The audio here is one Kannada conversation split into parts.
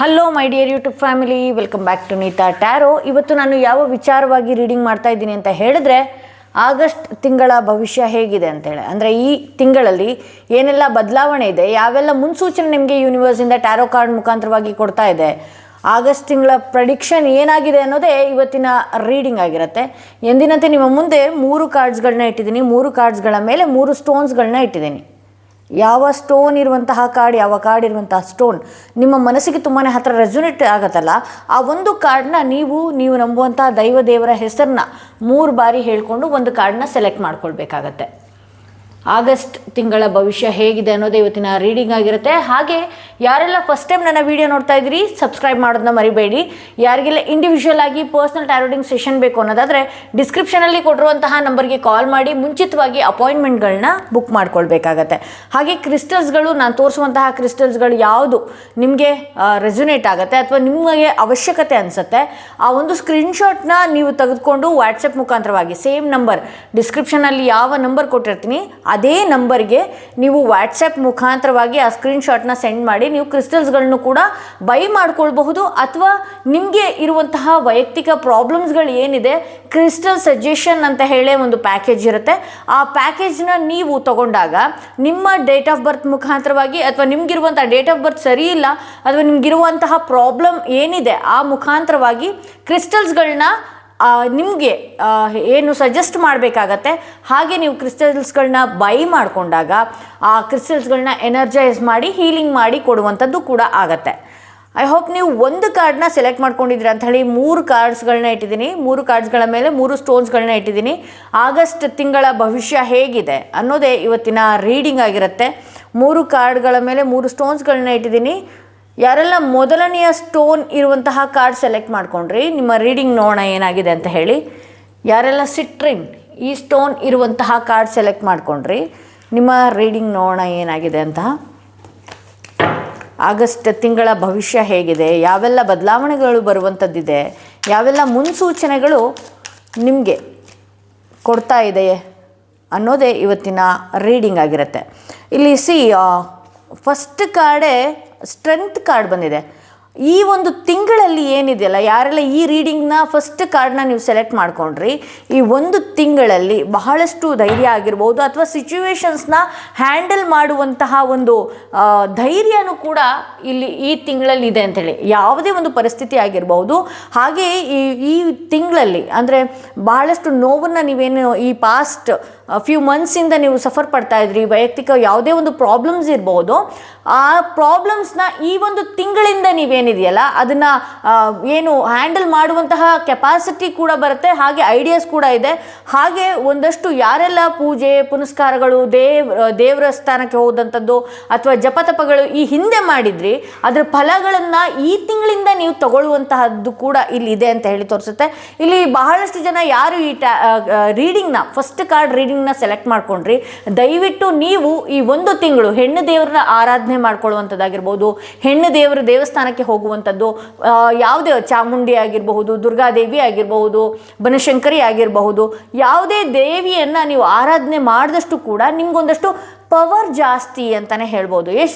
Hello my dear YouTube family, welcome back to Neeta tarot. ಇವತ್ತು ನಾನು ಯಾವ ವಿಚಾರವಾಗಿ ರೀಡಿಂಗ್ ಮಾಡ್ತಾ ಇದ್ದೀನಿ ಅಂತ ಹೇಳಿದ್ರೆ, ಆಗಸ್ಟ್ ತಿಂಗಳ ಭವಿಷ್ಯ ಹೇಗಿದೆ ಅಂತೇಳಿ. ಅಂದರೆ ಈ ತಿಂಗಳಲ್ಲಿ ಏನೆಲ್ಲ ಬದಲಾವಣೆ ಇದೆ, ಯಾವೆಲ್ಲ ಮುನ್ಸೂಚನೆ ನಿಮಗೆ ಯೂನಿವರ್ಸಿಂದ ಟ್ಯಾರೋ ಕಾರ್ಡ್ ಮುಖಾಂತರವಾಗಿ ಕೊಡ್ತಾ ಇದೆ, ಆಗಸ್ಟ್ ತಿಂಗಳ ಪ್ರೆಡಿಕ್ಷನ್ ಏನಾಗಿದೆ ಅನ್ನೋದೇ ಇವತ್ತಿನ ರೀಡಿಂಗ್ ಆಗಿರುತ್ತೆ. ಎಂದಿನಂತೆ ನಿಮ್ಮ ಮುಂದೆ 3 ಕಾರ್ಡ್ಸ್ಗಳನ್ನ ಇಟ್ಟಿದ್ದೀನಿ. 3 ಕಾರ್ಡ್ಸ್ಗಳ ಮೇಲೆ 3 ಸ್ಟೋನ್ಸ್ಗಳನ್ನ ಇಟ್ಟಿದ್ದೀನಿ. ಯಾವ ಸ್ಟೋನ್ ಇರುವಂತಹ ಕಾರ್ಡ್, ಯಾವ ಕಾರ್ಡ್ ಇರುವಂತಹ ಸ್ಟೋನ್ ನಿಮ್ಮ ಮನಸ್ಸಿಗೆ ತುಂಬಾ ಹತ್ತಿರ ರೆಸೊನೇಟ್ ಆಗುತ್ತಲ್ಲ, ಆ ಒಂದು ಕಾರ್ಡ್ನ ನೀವು ನಂಬುವಂತಹ ದೈವ ದೇವರ ಹೆಸರನ್ನ 3 ಬಾರಿ ಹೇಳ್ಕೊಂಡು ಒಂದು ಕಾರ್ಡ್ನ ಸೆಲೆಕ್ಟ್ ಮಾಡ್ಕೊಳ್ಬೇಕಾಗತ್ತೆ. ಆಗಸ್ಟ್ ತಿಂಗಳ ಭವಿಷ್ಯ ಹೇಗಿದೆ ಅನ್ನೋದೇ ಇವತ್ತಿನ ರೀಡಿಂಗ್ ಆಗಿರುತ್ತೆ. ಹಾಗೆ ಯಾರೆಲ್ಲ ಫಸ್ಟ್ ಟೈಮ್ ನನ್ನ ವಿಡಿಯೋ ನೋಡ್ತಾ ಇದ್ದೀರಿ, ಸಬ್ಸ್ಕ್ರೈಬ್ ಮಾಡೋದನ್ನ ಮರಿಬೇಡಿ. ಯಾರಿಗೆಲ್ಲ ಇಂಡಿವಿಜುವಲ್ ಆಗಿ ಪರ್ಸನಲ್ ಟ್ಯಾರೋಟಿಂಗ್ ಸೆಷನ್ ಬೇಕು ಅನ್ನೋದಾದರೆ ಡಿಸ್ಕ್ರಿಪ್ಷನಲ್ಲಿ ಕೊಟ್ಟಿರುವಂತಹ ನಂಬರ್ಗೆ ಕಾಲ್ ಮಾಡಿ ಮುಂಚಿತವಾಗಿ ಅಪಾಯಿಂಟ್ಮೆಂಟ್ಗಳನ್ನ ಬುಕ್ ಮಾಡ್ಕೊಳ್ಬೇಕಾಗತ್ತೆ. ಹಾಗೆ ಕ್ರಿಸ್ಟಲ್ಸ್ಗಳು, ನಾನು ತೋರಿಸುವಂತಹ ಕ್ರಿಸ್ಟಲ್ಸ್ಗಳು ಯಾವುದು ನಿಮಗೆ ರೆಸೊನೇಟ್ ಆಗುತ್ತೆ ಅಥವಾ ನಿಮಗೆ ಅವಶ್ಯಕತೆ ಅನಿಸುತ್ತೆ, ಆ ಒಂದು ಸ್ಕ್ರೀನ್ಶಾಟ್ನ ನೀವು ತೆಗೆದುಕೊಂಡು ವಾಟ್ಸಪ್ ಮುಖಾಂತರವಾಗಿ ಸೇಮ್ ನಂಬರ್, ಡಿಸ್ಕ್ರಿಪ್ಷನಲ್ಲಿ ಯಾವ ನಂಬರ್ ಕೊಟ್ಟಿರ್ತೀನಿ ಅದೇ ನಂಬರ್ಗೆ ನೀವು ವಾಟ್ಸಪ್ ಮುಖಾಂತರವಾಗಿ ಆ ಸ್ಕ್ರೀನ್ಶಾಟ್ನ ಸೆಂಡ್ ಮಾಡಿ ನೀವು ಕ್ರಿಸ್ಟಲ್ಸ್ಗಳನ್ನು ಕೂಡ ಬೈ ಮಾಡ್ಕೊಳ್ಬಹುದು. ಅಥವಾ ನಿಮಗೆ ಇರುವಂತಹ ವೈಯಕ್ತಿಕ ಪ್ರಾಬ್ಲಮ್ಸ್ಗಳು ಏನಿದೆ, ಕ್ರಿಸ್ಟಲ್ ಸಜೆಷನ್ ಅಂತ ಹೇಳೇ ಒಂದು ಪ್ಯಾಕೇಜ್ ಇರುತ್ತೆ. ಆ ಪ್ಯಾಕೇಜ್ನ ನೀವು ತಗೊಂಡಾಗ ನಿಮ್ಮ ಡೇಟ್ ಆಫ್ ಬರ್ತ್ ಮುಖಾಂತರವಾಗಿ ಅಥವಾ ನಿಮಗಿರುವಂಥ ಡೇಟ್ ಆಫ್ ಬರ್ತ್ ಸರಿ ಇಲ್ಲ ಅಥವಾ ನಿಮಗಿರುವಂತಹ ಪ್ರಾಬ್ಲಮ್ ಏನಿದೆ ಆ ಮುಖಾಂತರವಾಗಿ ಕ್ರಿಸ್ಟಲ್ಸ್ಗಳನ್ನ ನಿಮಗೆ ಏನು ಸಜೆಸ್ಟ್ ಮಾಡಬೇಕಾಗತ್ತೆ. ಹಾಗೆ ನೀವು ಕ್ರಿಸ್ಟಲ್ಸ್ಗಳನ್ನ ಬೈ ಮಾಡಿಕೊಂಡಾಗ ಆ ಕ್ರಿಸ್ಟಲ್ಸ್ಗಳನ್ನ ಎನರ್ಜೈಸ್ ಮಾಡಿ ಹೀಲಿಂಗ್ ಮಾಡಿ ಕೊಡುವಂಥದ್ದು ಕೂಡ ಆಗತ್ತೆ. ಐ ಹೋಪ್ ನೀವು ಒಂದು ಕಾರ್ಡ್ನ ಸೆಲೆಕ್ಟ್ ಮಾಡ್ಕೊಂಡಿದ್ದೀರಾ ಅಂತ ಹೇಳಿ 3 ಕಾರ್ಡ್ಸ್ಗಳನ್ನ ಇಟ್ಟಿದ್ದೀನಿ. 3 ಕಾರ್ಡ್ಸ್ಗಳ ಮೇಲೆ 3 ಸ್ಟೋನ್ಸ್ಗಳನ್ನ ಇಟ್ಟಿದ್ದೀನಿ. ಆಗಸ್ಟ್ ತಿಂಗಳ ಭವಿಷ್ಯ ಹೇಗಿದೆ ಅನ್ನೋದೇ ಇವತ್ತಿನ ರೀಡಿಂಗ್ ಆಗಿರುತ್ತೆ. 3 ಕಾರ್ಡ್ಗಳ ಮೇಲೆ 3 ಸ್ಟೋನ್ಸ್ಗಳನ್ನ ಇಟ್ಟಿದ್ದೀನಿ. ಯಾರೆಲ್ಲ ಮೊದಲನೆಯ ಸ್ಟೋನ್ ಇರುವಂತಹ ಕಾರ್ಡ್ ಸೆಲೆಕ್ಟ್ ಮಾಡ್ಕೊಂಡ್ರಿ, ನಿಮ್ಮ ರೀಡಿಂಗ್ ನೋಡೋಣ ಏನಾಗಿದೆ ಅಂತ ಹೇಳಿ. ಯಾರೆಲ್ಲ ಸಿಟ್ರಿನ್ ಈ ಸ್ಟೋನ್ ಇರುವಂತಹ ಕಾರ್ಡ್ ಸೆಲೆಕ್ಟ್ ಮಾಡ್ಕೊಂಡ್ರಿ, ನಿಮ್ಮ ರೀಡಿಂಗ್ ನೋಡೋಣ ಏನಾಗಿದೆ ಅಂತ. ಆಗಸ್ಟ್ ತಿಂಗಳ ಭವಿಷ್ಯ ಹೇಗಿದೆ, ಯಾವೆಲ್ಲ ಬದಲಾವಣೆಗಳು ಬರುವಂಥದ್ದಿದೆ, ಯಾವೆಲ್ಲ ಮುನ್ಸೂಚನೆಗಳು ನಿಮಗೆ ಕೊಡ್ತಾ ಇದೆ ಅನ್ನೋದೇ ಇವತ್ತಿನ ರೀಡಿಂಗ್ ಆಗಿರುತ್ತೆ. ಇಲ್ಲಿ ಫಸ್ಟ್ ಕಾರ್ಡೇ ಸ್ಟ್ರೆಂತ್ ಕಾರ್ಡ್ ಬಂದಿದೆ. ಈ ಒಂದು ತಿಂಗಳಲ್ಲಿ ಏನಿದೆಯಲ್ಲ, ಯಾರೆಲ್ಲ ಈ ರೀಡಿಂಗ್ನ ಫಸ್ಟ್ ಕಾರ್ಡ್ನ ನೀವು ಸೆಲೆಕ್ಟ್ ಮಾಡ್ಕೊಂಡ್ರಿ, ಈ ಒಂದು ತಿಂಗಳಲ್ಲಿ ಬಹಳಷ್ಟು ಧೈರ್ಯ ಆಗಿರ್ಬೋದು ಅಥವಾ ಸಿಚುವೇಶನ್ಸ್ನ ಹ್ಯಾಂಡಲ್ ಮಾಡುವಂತಹ ಒಂದು ಧೈರ್ಯನೂ ಕೂಡ ಇಲ್ಲಿ ಈ ತಿಂಗಳಲ್ಲಿ ಇದೆ ಅಂಥೇಳಿ. ಯಾವುದೇ ಒಂದು ಪರಿಸ್ಥಿತಿ ಆಗಿರ್ಬೋದು. ಹಾಗೆ ಈ ತಿಂಗಳಲ್ಲಿ ಅಂದರೆ ಬಹಳಷ್ಟು ನೋವನ್ನು ನೀವೇನು ಈ ಪಾಸ್ಟ್ ಫ್ಯೂ ಮಂತ್ಸಿಂದ ನೀವು ಸಫರ್ ಪಡ್ತಾ ಇದ್ರಿ, ವೈಯಕ್ತಿಕ ಯಾವುದೇ ಒಂದು ಪ್ರಾಬ್ಲಮ್ಸ್ ಇರ್ಬೋದು, ಆ ಪ್ರಾಬ್ಲಮ್ಸ್ನ ಈ ಒಂದು ತಿಂಗಳಿಂದ ನೀವೇನಿದೆಯಲ್ಲ ಅದನ್ನು ಏನು ಹ್ಯಾಂಡಲ್ ಮಾಡುವಂತಹ ಕೆಪಾಸಿಟಿ ಕೂಡ ಬರುತ್ತೆ. ಹಾಗೆ ಐಡಿಯಾಸ್ ಕೂಡ ಇದೆ. ಹಾಗೆ ಒಂದಷ್ಟು ಯಾರೆಲ್ಲ ಪೂಜೆ ಪುನಸ್ಕಾರಗಳು, ದೇವರ ಸ್ಥಾನಕ್ಕೆ ಹೋದಂಥದ್ದು ಅಥವಾ ಜಪತಪಗಳು ಈ ಹಿಂದೆ ಮಾಡಿದ್ರಿ, ಅದರ ಫಲಗಳನ್ನು ಈ ತಿಂಗಳಿಂದ ನೀವು ತಗೊಳ್ಳುವಂತಹದ್ದು ಕೂಡ ಇಲ್ಲಿ ಇದೆ ಅಂತ ಹೇಳಿ ತೋರಿಸುತ್ತೆ. ಇಲ್ಲಿ ಬಹಳಷ್ಟು ಜನ ಯಾರು ಈ ರೀಡಿಂಗ್ನ ಫಸ್ಟ್ ಕಾರ್ಡ್ ರೀಡಿಂಗ್ನ ಸೆಲೆಕ್ಟ್ ಮಾಡ್ಕೊಂಡ್ರಿ, ದಯವಿಟ್ಟು ನೀವು ಈ ಒಂದು ತಿಂಗಳು ಹೆಣ್ಣು ದೇವರನ್ನ ಆರಾಧನೆ ಮಾಡ್ಕೊಳ್ಳುವಂಥದ್ದಾಗಿರ್ಬೋದು, ಹೆಣ್ಣು ದೇವರ ದೇವಸ್ಥಾನಕ್ಕೆ ಹೋಗುವಂಥದ್ದು, ಯಾವುದೇ ಚಾಮುಂಡಿ ಆಗಿರಬಹುದು, ದುರ್ಗಾದೇವಿ ಆಗಿರಬಹುದು, ಬನಶಂಕರಿ ಆಗಿರಬಹುದು, ಯಾವುದೇ ದೇವಿಯನ್ನು ನೀವು ಆರಾಧನೆ ಮಾಡಿದಷ್ಟು ಕೂಡ ನಿಮ್ಗೊಂದಷ್ಟು ಪವರ್ ಜಾಸ್ತಿ ಅಂತಲೇ ಹೇಳ್ಬೋದು.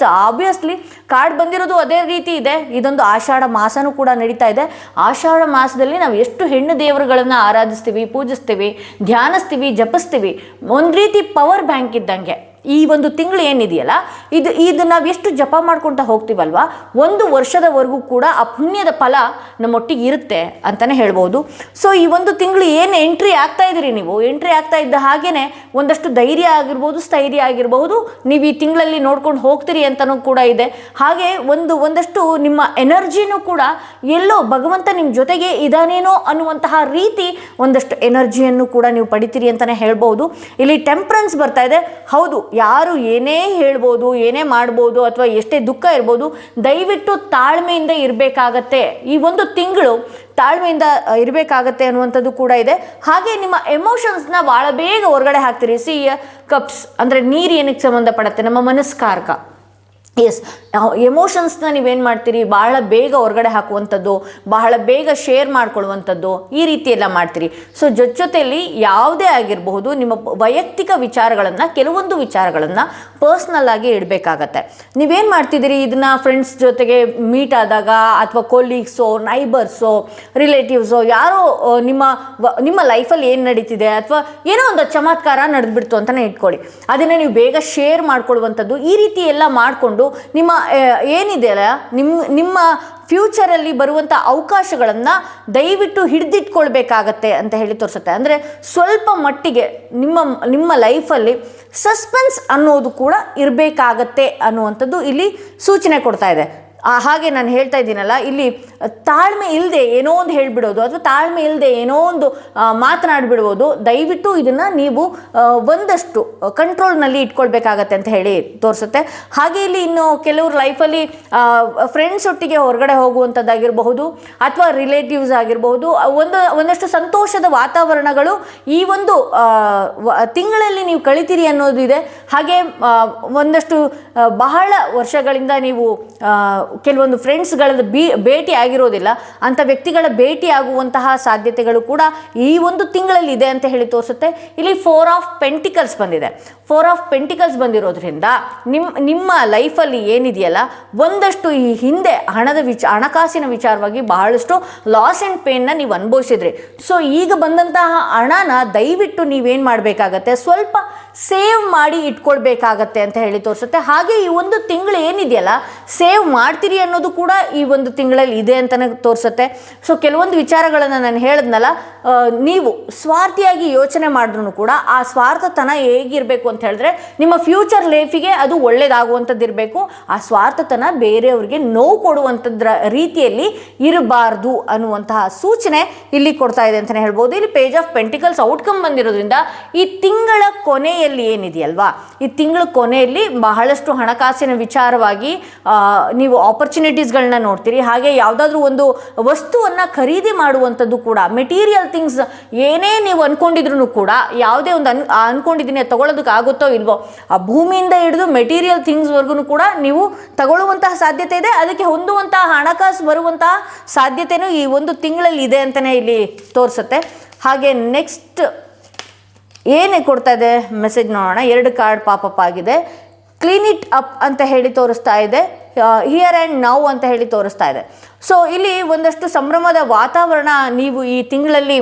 ಆಬ್ವಿಯಸ್ಲಿ ಕಾರ್ಡ್ ಬಂದಿರೋದು ಅದೇ ರೀತಿ ಇದೆ. ಇದೊಂದು ಆಷಾಢ ಮಾಸನೂ ಕೂಡ ನಡೀತಾ ಇದೆ. ಆಷಾಢ ಮಾಸದಲ್ಲಿ ನಾವು ಎಷ್ಟು ಹೆಣ್ಣು ದೇವರುಗಳನ್ನು ಆರಾಧಿಸ್ತೀವಿ, ಪೂಜಿಸ್ತೀವಿ, ಧ್ಯಾನಿಸ್ತೀವಿ, ಜಪಿಸ್ತೀವಿ. ಒಂದು ರೀತಿ ಪವರ್ ಬ್ಯಾಂಕ್ ಇದ್ದಂಗೆ ಈ ಒಂದು ತಿಂಗಳು ಏನಿದೆಯಲ್ಲ, ಇದು ನಾವು ಎಷ್ಟು ಜಪ ಮಾಡ್ಕೊಳ್ತಾ ಹೋಗ್ತೀವಲ್ವ, 1 ವರ್ಷದವರೆಗೂ ಕೂಡ ಆ ಪುಣ್ಯದ ಫಲ ನಮ್ಮೊಟ್ಟಿಗೆ ಇರುತ್ತೆ ಅಂತಲೇ ಹೇಳ್ಬೋದು. ಸೊ ಈ ಒಂದು ತಿಂಗಳು ಏನು ಎಂಟ್ರಿ ಆಗ್ತಾ ಇದ್ದೀರಿ, ನೀವು ಎಂಟ್ರಿ ಆಗ್ತಾ ಇದ್ದ ಹಾಗೇ ಒಂದಷ್ಟು ಧೈರ್ಯ ಆಗಿರ್ಬೋದು, ಸ್ಥೈರ್ಯ ಆಗಿರ್ಬೋದು, ನೀವು ಈ ತಿಂಗಳಲ್ಲಿ ನೋಡ್ಕೊಂಡು ಹೋಗ್ತೀರಿ ಅಂತಲೂ ಕೂಡ ಇದೆ. ಹಾಗೆ ಒಂದಷ್ಟು ನಿಮ್ಮ ಎನರ್ಜಿನೂ ಕೂಡ ಎಲ್ಲೋ ಭಗವಂತ ನಿಮ್ಮ ಜೊತೆಗೆ ಇದಾನೇನೋ ಅನ್ನುವಂತಹ ರೀತಿ ಒಂದಷ್ಟು ಎನರ್ಜಿಯನ್ನು ಕೂಡ ನೀವು ಪಡಿತೀರಿ ಅಂತಲೇ ಹೇಳ್ಬೋದು. ಇಲ್ಲಿ ಟೆಂಪ್ರೆನ್ಸ್ ಬರ್ತಾ ಇದೆ. ಹೌದು, ಯಾರು ಏನೇ ಹೇಳ್ಬೋದು, ಏನೇ ಮಾಡ್ಬೋದು ಅಥವಾ ಎಷ್ಟೇ ದುಃಖ ಇರ್ಬೋದು, ದಯವಿಟ್ಟು ತಾಳ್ಮೆಯಿಂದ ಇರಬೇಕಾಗತ್ತೆ. ಈ ಒಂದು ತಿಂಗಳು ತಾಳ್ಮೆಯಿಂದ ಇರಬೇಕಾಗತ್ತೆ ಅನ್ನುವಂಥದ್ದು ಕೂಡ ಇದೆ. ಹಾಗೆ ನಿಮ್ಮ ಎಮೋಷನ್ಸ್ನ ಭಾಳ ಬೇಗ ಹೊರಗಡೆ ಹಾಕ್ತೀರಿ. ಕಪ್ಸ್ ಅಂದರೆ ನೀರು ಏನಕ್ಕೆ ಸಂಬಂಧಪಡುತ್ತೆ, ನಮ್ಮ ಮನಸ್ಕಾರಕ. ಎಸ್, ಎಮೋಷನ್ಸ್ನ ನೀವೇನು ಮಾಡ್ತೀರಿ, ಬಹಳ ಬೇಗ ಹೊರಗಡೆ ಹಾಕುವಂಥದ್ದು, ಬಹಳ ಬೇಗ ಶೇರ್ ಮಾಡ್ಕೊಳ್ಳುವಂಥದ್ದು, ಈ ರೀತಿ ಎಲ್ಲ ಮಾಡ್ತೀರಿ. ಸೊ ಜೊತೆಯಲ್ಲಿ ಯಾವುದೇ ಆಗಿರಬಹುದು ನಿಮ್ಮ ವೈಯಕ್ತಿಕ ವಿಚಾರಗಳನ್ನು, ಕೆಲವೊಂದು ವಿಚಾರಗಳನ್ನು ಪರ್ಸ್ನಲ್ ಆಗಿ ಇಡಬೇಕಾಗತ್ತೆ. ನೀವೇನು ಮಾಡ್ತಿದ್ದೀರಿ, ಇದನ್ನು ಫ್ರೆಂಡ್ಸ್ ಜೊತೆಗೆ ಮೀಟ್ ಆದಾಗ ಅಥವಾ ಕೊಲೀಗ್ಸೋ, ನೈಬರ್ಸೋ, ರಿಲೇಟಿವ್ಸೋ ಯಾರೋ ನಿಮ್ಮ ಲೈಫಲ್ಲಿ ಏನು ನಡೀತಿದೆ ಅಥವಾ ಏನೋ ಒಂದು ಚಮತ್ಕಾರ ನಡೆದ್ಬಿಡ್ತು ಅಂತಲೇ ಇಟ್ಕೊಳ್ಳಿ, ಅದನ್ನು ನೀವು ಬೇಗ ಶೇರ್ ಮಾಡ್ಕೊಳ್ಳುವಂಥದ್ದು, ಈ ರೀತಿ ಎಲ್ಲ ಮಾಡಿಕೊಂಡು ನಿಮ್ಮ ಏನಿದೆಯಲ್ಲ ನಿಮ್ಮ ಫ್ಯೂಚರಲ್ಲಿ ಬರುವಂಥ ಅವಕಾಶಗಳನ್ನು ದಯವಿಟ್ಟು ಹಿಡಿದಿಟ್ಕೊಳ್ಬೇಕಾಗತ್ತೆ ಅಂತ ಹೇಳಿ ತೋರಿಸುತ್ತೆ. ಅಂದರೆ ಸ್ವಲ್ಪ ಮಟ್ಟಿಗೆ ನಿಮ್ಮ ಲೈಫಲ್ಲಿ ಸಸ್ಪೆನ್ಸ್ ಅನ್ನೋದು ಕೂಡ ಇರಬೇಕಾಗತ್ತೆ ಅನ್ನುವಂಥದ್ದು ಇಲ್ಲಿ ಸೂಚನೆ ಕೊಡ್ತಾ ಇದೆ. ಹಾಗೆ ನಾನು ಹೇಳ್ತಾ ಇದ್ದೀನಲ್ಲ, ಇಲ್ಲಿ ತಾಳ್ಮೆ ಇಲ್ಲದೆ ಏನೋ ಒಂದು ಹೇಳಿಬಿಡೋದು ಅಥವಾ ತಾಳ್ಮೆ ಇಲ್ಲದೆ ಏನೋ ಒಂದು ಮಾತನಾಡಿಬಿಡ್ಬೋದು. ದಯವಿಟ್ಟು ಇದನ್ನು ನೀವು ಒಂದಷ್ಟು ಕಂಟ್ರೋಲ್ನಲ್ಲಿ ಇಟ್ಕೊಳ್ಬೇಕಾಗತ್ತೆ ಅಂತ ಹೇಳಿ ತೋರಿಸುತ್ತೆ. ಹಾಗೆ ಇಲ್ಲಿ ಇನ್ನು ಕೆಲವ್ರ ಲೈಫಲ್ಲಿ ಫ್ರೆಂಡ್ಸ್ ಒಟ್ಟಿಗೆ ಹೊರಗಡೆ ಹೋಗುವಂಥದ್ದಾಗಿರಬಹುದು ಅಥವಾ ರಿಲೇಟಿವ್ಸ್ ಆಗಿರಬಹುದು, ಒಂದಷ್ಟು ಸಂತೋಷದ ವಾತಾವರಣಗಳು ಈ ಒಂದು ತಿಂಗಳಲ್ಲಿ ನೀವು ಕಳಿತೀರಿ ಅನ್ನೋದಿದೆ. ಹಾಗೆ ಒಂದಷ್ಟು ಬಹಳ ವರ್ಷಗಳಿಂದ ನೀವು ಕೆಲವೊಂದು ಫ್ರೆಂಡ್ಸ್ಗಳ ಭೇಟಿ ಆಗಿರೋದಿಲ್ಲ, ಅಂಥ ವ್ಯಕ್ತಿಗಳ ಭೇಟಿ ಆಗುವಂತಹ ಸಾಧ್ಯತೆಗಳು ಕೂಡ ಈ ಒಂದು ತಿಂಗಳಲ್ಲಿ ಇದೆ ಅಂತ ಹೇಳಿ ತೋರಿಸುತ್ತೆ. ಇಲ್ಲಿ 4 ಆಫ್ ಪೆಂಟಿಕಲ್ಸ್ ಬಂದಿದೆ. 4 ಆಫ್ ಪೆಂಟಿಕಲ್ಸ್ ಬಂದಿರೋದ್ರಿಂದ ನಿಮ್ಮ ಲೈಫಲ್ಲಿ ಏನಿದೆಯಲ್ಲ, ಒಂದಷ್ಟು ಈ ಹಿಂದೆ ಹಣಕಾಸಿನ ವಿಚಾರವಾಗಿ ಬಹಳಷ್ಟು ಲಾಸ್ ಆ್ಯಂಡ್ ಪೇನ್ನ ನೀವು ಅನುಭವಿಸಿದ್ರಿ. ಸೊ ಈಗ ಬಂದಂತಹ ಹಣನ ದಯವಿಟ್ಟು ನೀವೇನು ಮಾಡಬೇಕಾಗತ್ತೆ, ಸ್ವಲ್ಪ ಸೇವ್ ಮಾಡಿ ಇಟ್ಕೊಳ್ಬೇಕಾಗತ್ತೆ ಅಂತ ಹೇಳಿ ತೋರಿಸುತ್ತೆ. ಹಾಗೆ ಈ ಒಂದು ತಿಂಗಳು ಏನಿದೆಯಲ್ಲ, ಸೇವ್ ಮಾಡ್ತೀರಿ ಅನ್ನೋದು ಕೂಡ ಈ ಒಂದು ತಿಂಗಳಲ್ಲಿ ಇದೆ ಅಂತಲೇ ತೋರಿಸುತ್ತೆ. ಸೊ ಕೆಲವೊಂದು ವಿಚಾರಗಳನ್ನು ನಾನು ಹೇಳಿದ್ನಲ್ಲ, ನೀವು ಸ್ವಾರ್ಥಿಯಾಗಿ ಯೋಚನೆ ಮಾಡಿದ್ರೂ ಕೂಡ ಆ ಸ್ವಾರ್ಥತನ ಹೇಗಿರಬೇಕು ಅಂತ ಹೇಳಿದ್ರೆ, ನಿಮ್ಮ ಫ್ಯೂಚರ್ ಲೈಫಿಗೆ ಅದು ಒಳ್ಳೇದಾಗುವಂಥದ್ದು ಇರಬೇಕು. ಆ ಸ್ವಾರ್ಥತನ ಬೇರೆಯವ್ರಿಗೆ ನೋವು ಕೊಡುವಂಥದ್ರ ರೀತಿಯಲ್ಲಿ ಇರಬಾರ್ದು ಅನ್ನುವಂತಹ ಸೂಚನೆ ಇಲ್ಲಿ ಕೊಡ್ತಾ ಇದೆ ಅಂತಲೇ ಹೇಳ್ಬೋದು. ಇಲ್ಲಿ ಪೇಜ್ ಆಫ್ ಪೆಂಟಿಕಲ್ಸ್ ಔಟ್ಕಮ್ ಬಂದಿರೋದ್ರಿಂದ ಈ ತಿಂಗಳ ಕೊನೆಯಲ್ಲಿ ಏನಿದೆಯಲ್ವಾ, ಈ ತಿಂಗಳ ಕೊನೆಯಲ್ಲಿ ಬಹಳಷ್ಟು ಹಣಕಾಸಿನ ವಿಚಾರವಾಗಿ ನೀವು ಆಪರ್ಚುನಿಟೀಸ್ಗಳನ್ನ ನೋಡ್ತೀರಿ. ಹಾಗೆ ಯಾವುದಾದ್ರೂ ಒಂದು ವಸ್ತುವನ್ನು ಖರೀದಿ ಮಾಡುವಂಥದ್ದು ಕೂಡ, ಮೆಟೀರಿಯಲ್ ಥಿಂಗ್ಸ್ ಏನೇ ನೀವು ಅಂದ್ಕೊಂಡಿದ್ರು ಕೂಡ, ಯಾವುದೇ ಒಂದು ಅಂದ್ಕೊಂಡಿದ್ದೀನಿ ತಗೊಳ್ಳೋದಕ್ಕೆ ಆಗುತ್ತೋ ಇಲ್ವೋ, ಆ ಭೂಮಿಯಿಂದ ಹಿಡಿದು ಮೆಟೀರಿಯಲ್ ಥಿಂಗ್ಸ್ವರೆಗೂ ಕೂಡ ನೀವು ತಗೊಳ್ಳುವಂತಹ ಸಾಧ್ಯತೆ ಇದೆ. ಅದಕ್ಕೆ ಹೊಂದುವಂತಹ ಹಣಕಾಸು ಬರುವಂತಹ ಸಾಧ್ಯತೆಯೂ ಈ ಒಂದು ತಿಂಗಳಲ್ಲಿ ಇದೆ ಅಂತಲೇ ಇಲ್ಲಿ ತೋರಿಸುತ್ತೆ. ಹಾಗೆ ನೆಕ್ಸ್ಟ್ ಏನೇ ಕೊಡ್ತಾ ಇದೆ ಮೆಸೇಜ್ ನೋಡೋಣ. 2 ಕಾರ್ಡ್ ಪಾಪಪ್ ಆಗಿದೆ. ಕ್ಲೀನ್ ಇಟ್ ಅಪ್ ಅಂತ ಹೇಳಿ ತೋರಿಸ್ತಾ ಇದೆ. ಹಿಯರ್ ಆ್ಯಂಡ್ ನೌ ಅಂತ ಹೇಳಿ ತೋರಿಸ್ತಾ ಇದೆ. ಸೊ ಇಲ್ಲಿ ಒಂದಷ್ಟು ಸಂಭ್ರಮದ ವಾತಾವರಣ ನೀವು ಈ ತಿಂಗಳಲ್ಲಿ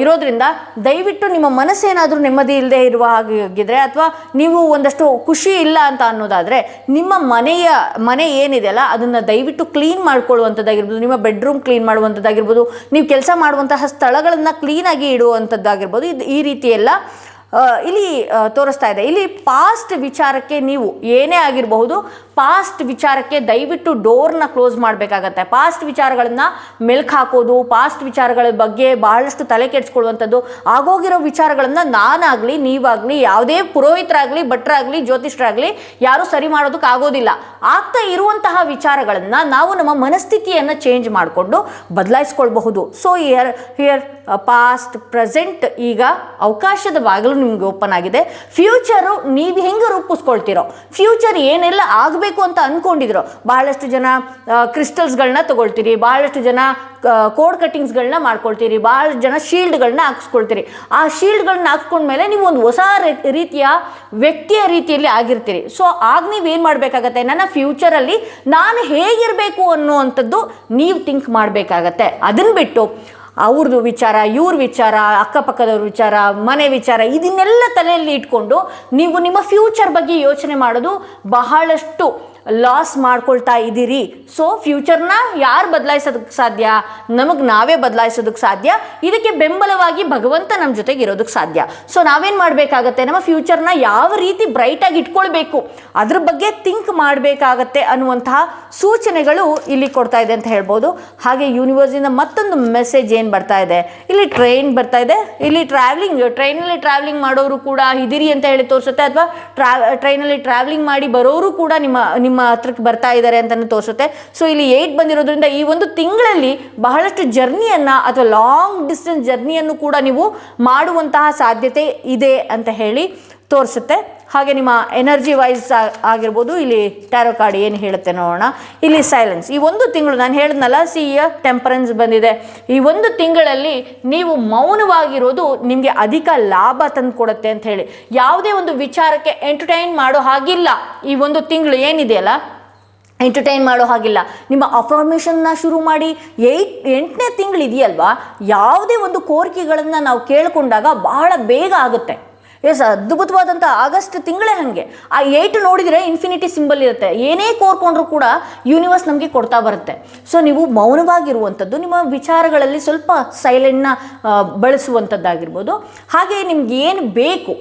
ಇರೋದ್ರಿಂದ ದಯವಿಟ್ಟು ನಿಮ್ಮ ಮನಸ್ಸೇನಾದರೂ ನೆಮ್ಮದಿ ಇಲ್ಲದೆ ಇರುವ ಹಾಗಿದ್ರೆ, ಅಥವಾ ನೀವು ಒಂದಷ್ಟು ಖುಷಿ ಇಲ್ಲ ಅಂತ ಅನ್ನೋದಾದರೆ, ನಿಮ್ಮ ಮನೆ ಏನಿದೆಯಲ್ಲ ಅದನ್ನು ದಯವಿಟ್ಟು ಕ್ಲೀನ್ ಮಾಡ್ಕೊಳ್ಳುವಂಥದ್ದಾಗಿರ್ಬೋದು, ನಿಮ್ಮ ಬೆಡ್ರೂಮ್ ಕ್ಲೀನ್ ಮಾಡುವಂಥದ್ದಾಗಿರ್ಬೋದು, ನೀವು ಕೆಲಸ ಮಾಡುವಂತಹ ಸ್ಥಳಗಳನ್ನು ಕ್ಲೀನಾಗಿ ಇಡುವಂಥದ್ದಾಗಿರ್ಬೋದು. ಈ ರೀತಿ ಎಲ್ಲ ಇಲ್ಲಿ ತೋರಿಸ್ತಾ ಇದೆ. ಇಲ್ಲಿ ಪಾಸ್ಟ್ ವಿಚಾರಕ್ಕೆ ನೀವು ಏನೇ ಆಗಿರಬಹುದು, ಪಾಸ್ಟ್ ವಿಚಾರಕ್ಕೆ ದಯವಿಟ್ಟು ಡೋರ್ನ ಕ್ಲೋಸ್ ಮಾಡಬೇಕಾಗತ್ತೆ. ಪಾಸ್ಟ್ ವಿಚಾರಗಳನ್ನು ಮೆಲ್ಕು ಹಾಕೋದು, ಪಾಸ್ಟ್ ವಿಚಾರಗಳ ಬಗ್ಗೆ ಬಹಳಷ್ಟು ತಲೆ ಕೆಡಿಸ್ಕೊಳ್ಳುವಂಥದ್ದು, ಆಗೋಗಿರೋ ವಿಚಾರಗಳನ್ನು ನಾನಾಗಲಿ ನೀವಾಗಲಿ ಯಾವುದೇ ಪುರೋಹಿತರಾಗಲಿ ಭಟ್ರಾಗಲಿ ಜ್ಯೋತಿಷ್ಯರಾಗಲಿ ಯಾರೂ ಸರಿ ಮಾಡೋದಕ್ಕೆ ಆಗೋದಿಲ್ಲ. ಆಗ್ತಾ ಇರುವಂತಹ ವಿಚಾರಗಳನ್ನು ನಾವು ನಮ್ಮ ಮನಸ್ಥಿತಿಯನ್ನು ಚೇಂಜ್ ಮಾಡಿಕೊಂಡು ಬದಲಾಯಿಸ್ಕೊಳ್ಬಹುದು. ಸೊ ಹಿಯರ್ ಪಾಸ್ಟ್ ಪ್ರೆಸೆಂಟ್ ಈಗ ಅವಕಾಶದ ಬಾಗಿಲು ನಿಮ್ಗೆ ಓಪನ್ ಆಗಿದೆ. ಫ್ಯೂಚರು ನೀವು ಹೆಂಗೆ ರೂಪಿಸ್ಕೊಳ್ತಿರೋ, ಫ್ಯೂಚರ್ ಏನೆಲ್ಲ ಆಗಬೇಕು ಅಂತ ಅಂದ್ಕೊಂಡಿದ್ರು, ಬಹಳಷ್ಟು ಜನ ಕ್ರಿಸ್ಟಲ್ಸ್ಗಳನ್ನ ತಗೊಳ್ತೀರಿ, ಬಹಳಷ್ಟು ಜನ ಕೋಡ್ ಕಟ್ಟಿಂಗ್ಸ್ಗಳನ್ನ ಮಾಡ್ಕೊಳ್ತೀರಿ, ಭಾಳ ಜನ ಶೀಲ್ಡ್ಗಳನ್ನ ಹಾಕ್ಸ್ಕೊಳ್ತೀರಿ. ಆ ಶೀಲ್ಡ್ಗಳನ್ನ ಹಾಕ್ಸ್ಕೊಂಡ್ಮೇಲೆ ನೀವು ಒಂದು ಹೊಸ ರೀತಿಯ ವ್ಯಕ್ತಿಯ ರೀತಿಯಲ್ಲಿ ಆಗಿರ್ತೀರಿ. ಸೊ ಆಗ ನೀವೇನು ಮಾಡಬೇಕಾಗತ್ತೆ, ನನ್ನ ಫ್ಯೂಚರಲ್ಲಿ ನಾನು ಹೇಗಿರಬೇಕು ಅನ್ನುವಂಥದ್ದು ನೀವು ಥಿಂಕ್ ಮಾಡಬೇಕಾಗತ್ತೆ. ಅದನ್ನು ಬಿಟ್ಟು ಅವ್ರದ್ದು ವಿಚಾರ, ಇವ್ರ ವಿಚಾರ, ಅಕ್ಕಪಕ್ಕದವ್ರ ವಿಚಾರ, ಮನೆ ವಿಚಾರ, ಇದನ್ನೆಲ್ಲ ತಲೆಯಲ್ಲಿ ಇಟ್ಕೊಂಡು ನೀವು ನಿಮ್ಮ ಫ್ಯೂಚರ್ ಬಗ್ಗೆ ಯೋಚನೆ ಮಾಡೋದು ಬಹಳಷ್ಟು ಲಾಸ್ ಮಾಡ್ಕೊಳ್ತಾ ಇದ್ದೀರಿ. ಸೊ ಫ್ಯೂಚರ್ನ ಯಾರು ಬದಲಾಯಿಸೋದಕ್ಕೆ ಸಾಧ್ಯ? ನಮಗೆ ನಾವೇ ಬದಲಾಯಿಸೋದಕ್ಕೆ ಸಾಧ್ಯ. ಇದಕ್ಕೆ ಬೆಂಬಲವಾಗಿ ಭಗವಂತ ನಮ್ಮ ಜೊತೆಗೆ ಇರೋದಕ್ಕೆ ಸಾಧ್ಯ. ಸೊ ನಾವೇನು ಮಾಡಬೇಕಾಗತ್ತೆ, ನಮ್ಮ ಫ್ಯೂಚರ್ನ ಯಾವ ರೀತಿ ಬ್ರೈಟಾಗಿ ಇಟ್ಕೊಳ್ಬೇಕು ಅದ್ರ ಬಗ್ಗೆ ಥಿಂಕ್ ಮಾಡಬೇಕಾಗತ್ತೆ ಅನ್ನುವಂತಹ ಸೂಚನೆಗಳು ಇಲ್ಲಿ ಕೊಡ್ತಾ ಇದೆ ಅಂತ ಹೇಳ್ಬೋದು. ಹಾಗೆ ಯೂನಿವರ್ಸಿಂದ ಮತ್ತೊಂದು ಮೆಸೇಜ್ ಏನು ಬರ್ತಾ ಇದೆ, ಇಲ್ಲಿ ಟ್ರೈನ್ ಬರ್ತಾ ಇದೆ. ಇಲ್ಲಿ ಟ್ರೈನಲ್ಲಿ ಟ್ರಾವೆಲಿಂಗ್ ಮಾಡೋರು ಕೂಡ ಇದಿರಿ ಅಂತ ಹೇಳಿ ತೋರಿಸುತ್ತೆ, ಅಥವಾ ಟ್ರೈನಲ್ಲಿ ಟ್ರಾವೆಲಿಂಗ್ ಮಾಡಿ ಬರೋರು ಕೂಡ ನಿಮ್ಮ ಹತ್ರಕ್ಕೆ ಬರ್ತಾ ಇದ್ದಾರೆ ಅಂತಲೂ ತೋರಿಸುತ್ತೆ. ಸೊ ಇಲ್ಲಿ 8 ಬಂದಿರೋದ್ರಿಂದ ಈ ಒಂದು ತಿಂಗಳಲ್ಲಿ ಬಹಳಷ್ಟು ಜರ್ನಿಯನ್ನು ಅಥವಾ ಲಾಂಗ್ ಡಿಸ್ಟೆನ್ಸ್ ಜರ್ನಿಯನ್ನು ಕೂಡ ನೀವು ಮಾಡುವಂತಹ ಸಾಧ್ಯತೆ ಇದೆ ಅಂತ ಹೇಳಿ ತೋರಿಸುತ್ತೆ. ಹಾಗೆ ನಿಮ್ಮ ಎನರ್ಜಿ ವೈಸ್ ಆಗಿರ್ಬೋದು, ಇಲ್ಲಿ ಟ್ಯಾರೋ ಕಾರ್ಡ್ ಏನು ಹೇಳುತ್ತೆ ನೋಡೋಣ. ಇಲ್ಲಿ ಸೈಲೆನ್ಸ್. ಈ ಒಂದು ತಿಂಗಳು ನಾನು ಹೇಳಿದ್ನಲ್ಲ, ಟೆಂಪರೆನ್ಸ್ ಬಂದಿದೆ. ಈ ಒಂದು ತಿಂಗಳಲ್ಲಿ ನೀವು ಮೌನವಾಗಿರೋದು ನಿಮಗೆ ಅಧಿಕ ಲಾಭ ತಂದು ಕೊಡುತ್ತೆ ಅಂತ ಹೇಳಿ. ಯಾವುದೇ ಒಂದು ವಿಚಾರಕ್ಕೆ ಎಂಟರ್ಟೈನ್ ಮಾಡೋ ಹಾಗಿಲ್ಲ. ಈ ಒಂದು ತಿಂಗಳು ಏನಿದೆಯಲ್ಲ, ಎಂಟರ್ಟೈನ್ ಮಾಡೋ ಹಾಗಿಲ್ಲ. ನಿಮ್ಮ ಅಫರ್ಮೇಷನ್ನ ಶುರು ಮಾಡಿ 8ನೇ ತಿಂಗಳು ಇದೆಯಲ್ವಾ, ಯಾವುದೇ ಒಂದು ಕೋರಿಕೆಗಳನ್ನು ನಾವು ಕೇಳಿಕೊಂಡಾಗ ಬಹಳ ಬೇಗ ಆಗುತ್ತೆ. ಅದ್ಭುತವಾದಂಥ ಆಗಸ್ಟ್ ತಿಂಗಳೇ ಹಾಗೆ. ಆ 8 ನೋಡಿದರೆ ಇನ್ಫಿನಿಟಿ ಸಿಂಬಲ್ ಇರುತ್ತೆ. ಏನೇ ಕೋರ್ಕೊಂಡ್ರೂ ಕೂಡ ಯೂನಿವರ್ಸ್ ನಮಗೆ ಕೊಡ್ತಾ ಬರುತ್ತೆ. ಸೊ ನೀವು ಮೌನವಾಗಿರುವಂಥದ್ದು, ನಿಮ್ಮ ವಿಚಾರಗಳಲ್ಲಿ ಸ್ವಲ್ಪ ಸೈಲೆಂಟ್ನ ಬಳಸುವಂಥದ್ದಾಗಿರ್ಬೋದು. ಹಾಗೆ ನಿಮ್ಗೆ ಏನು ಬೇಕು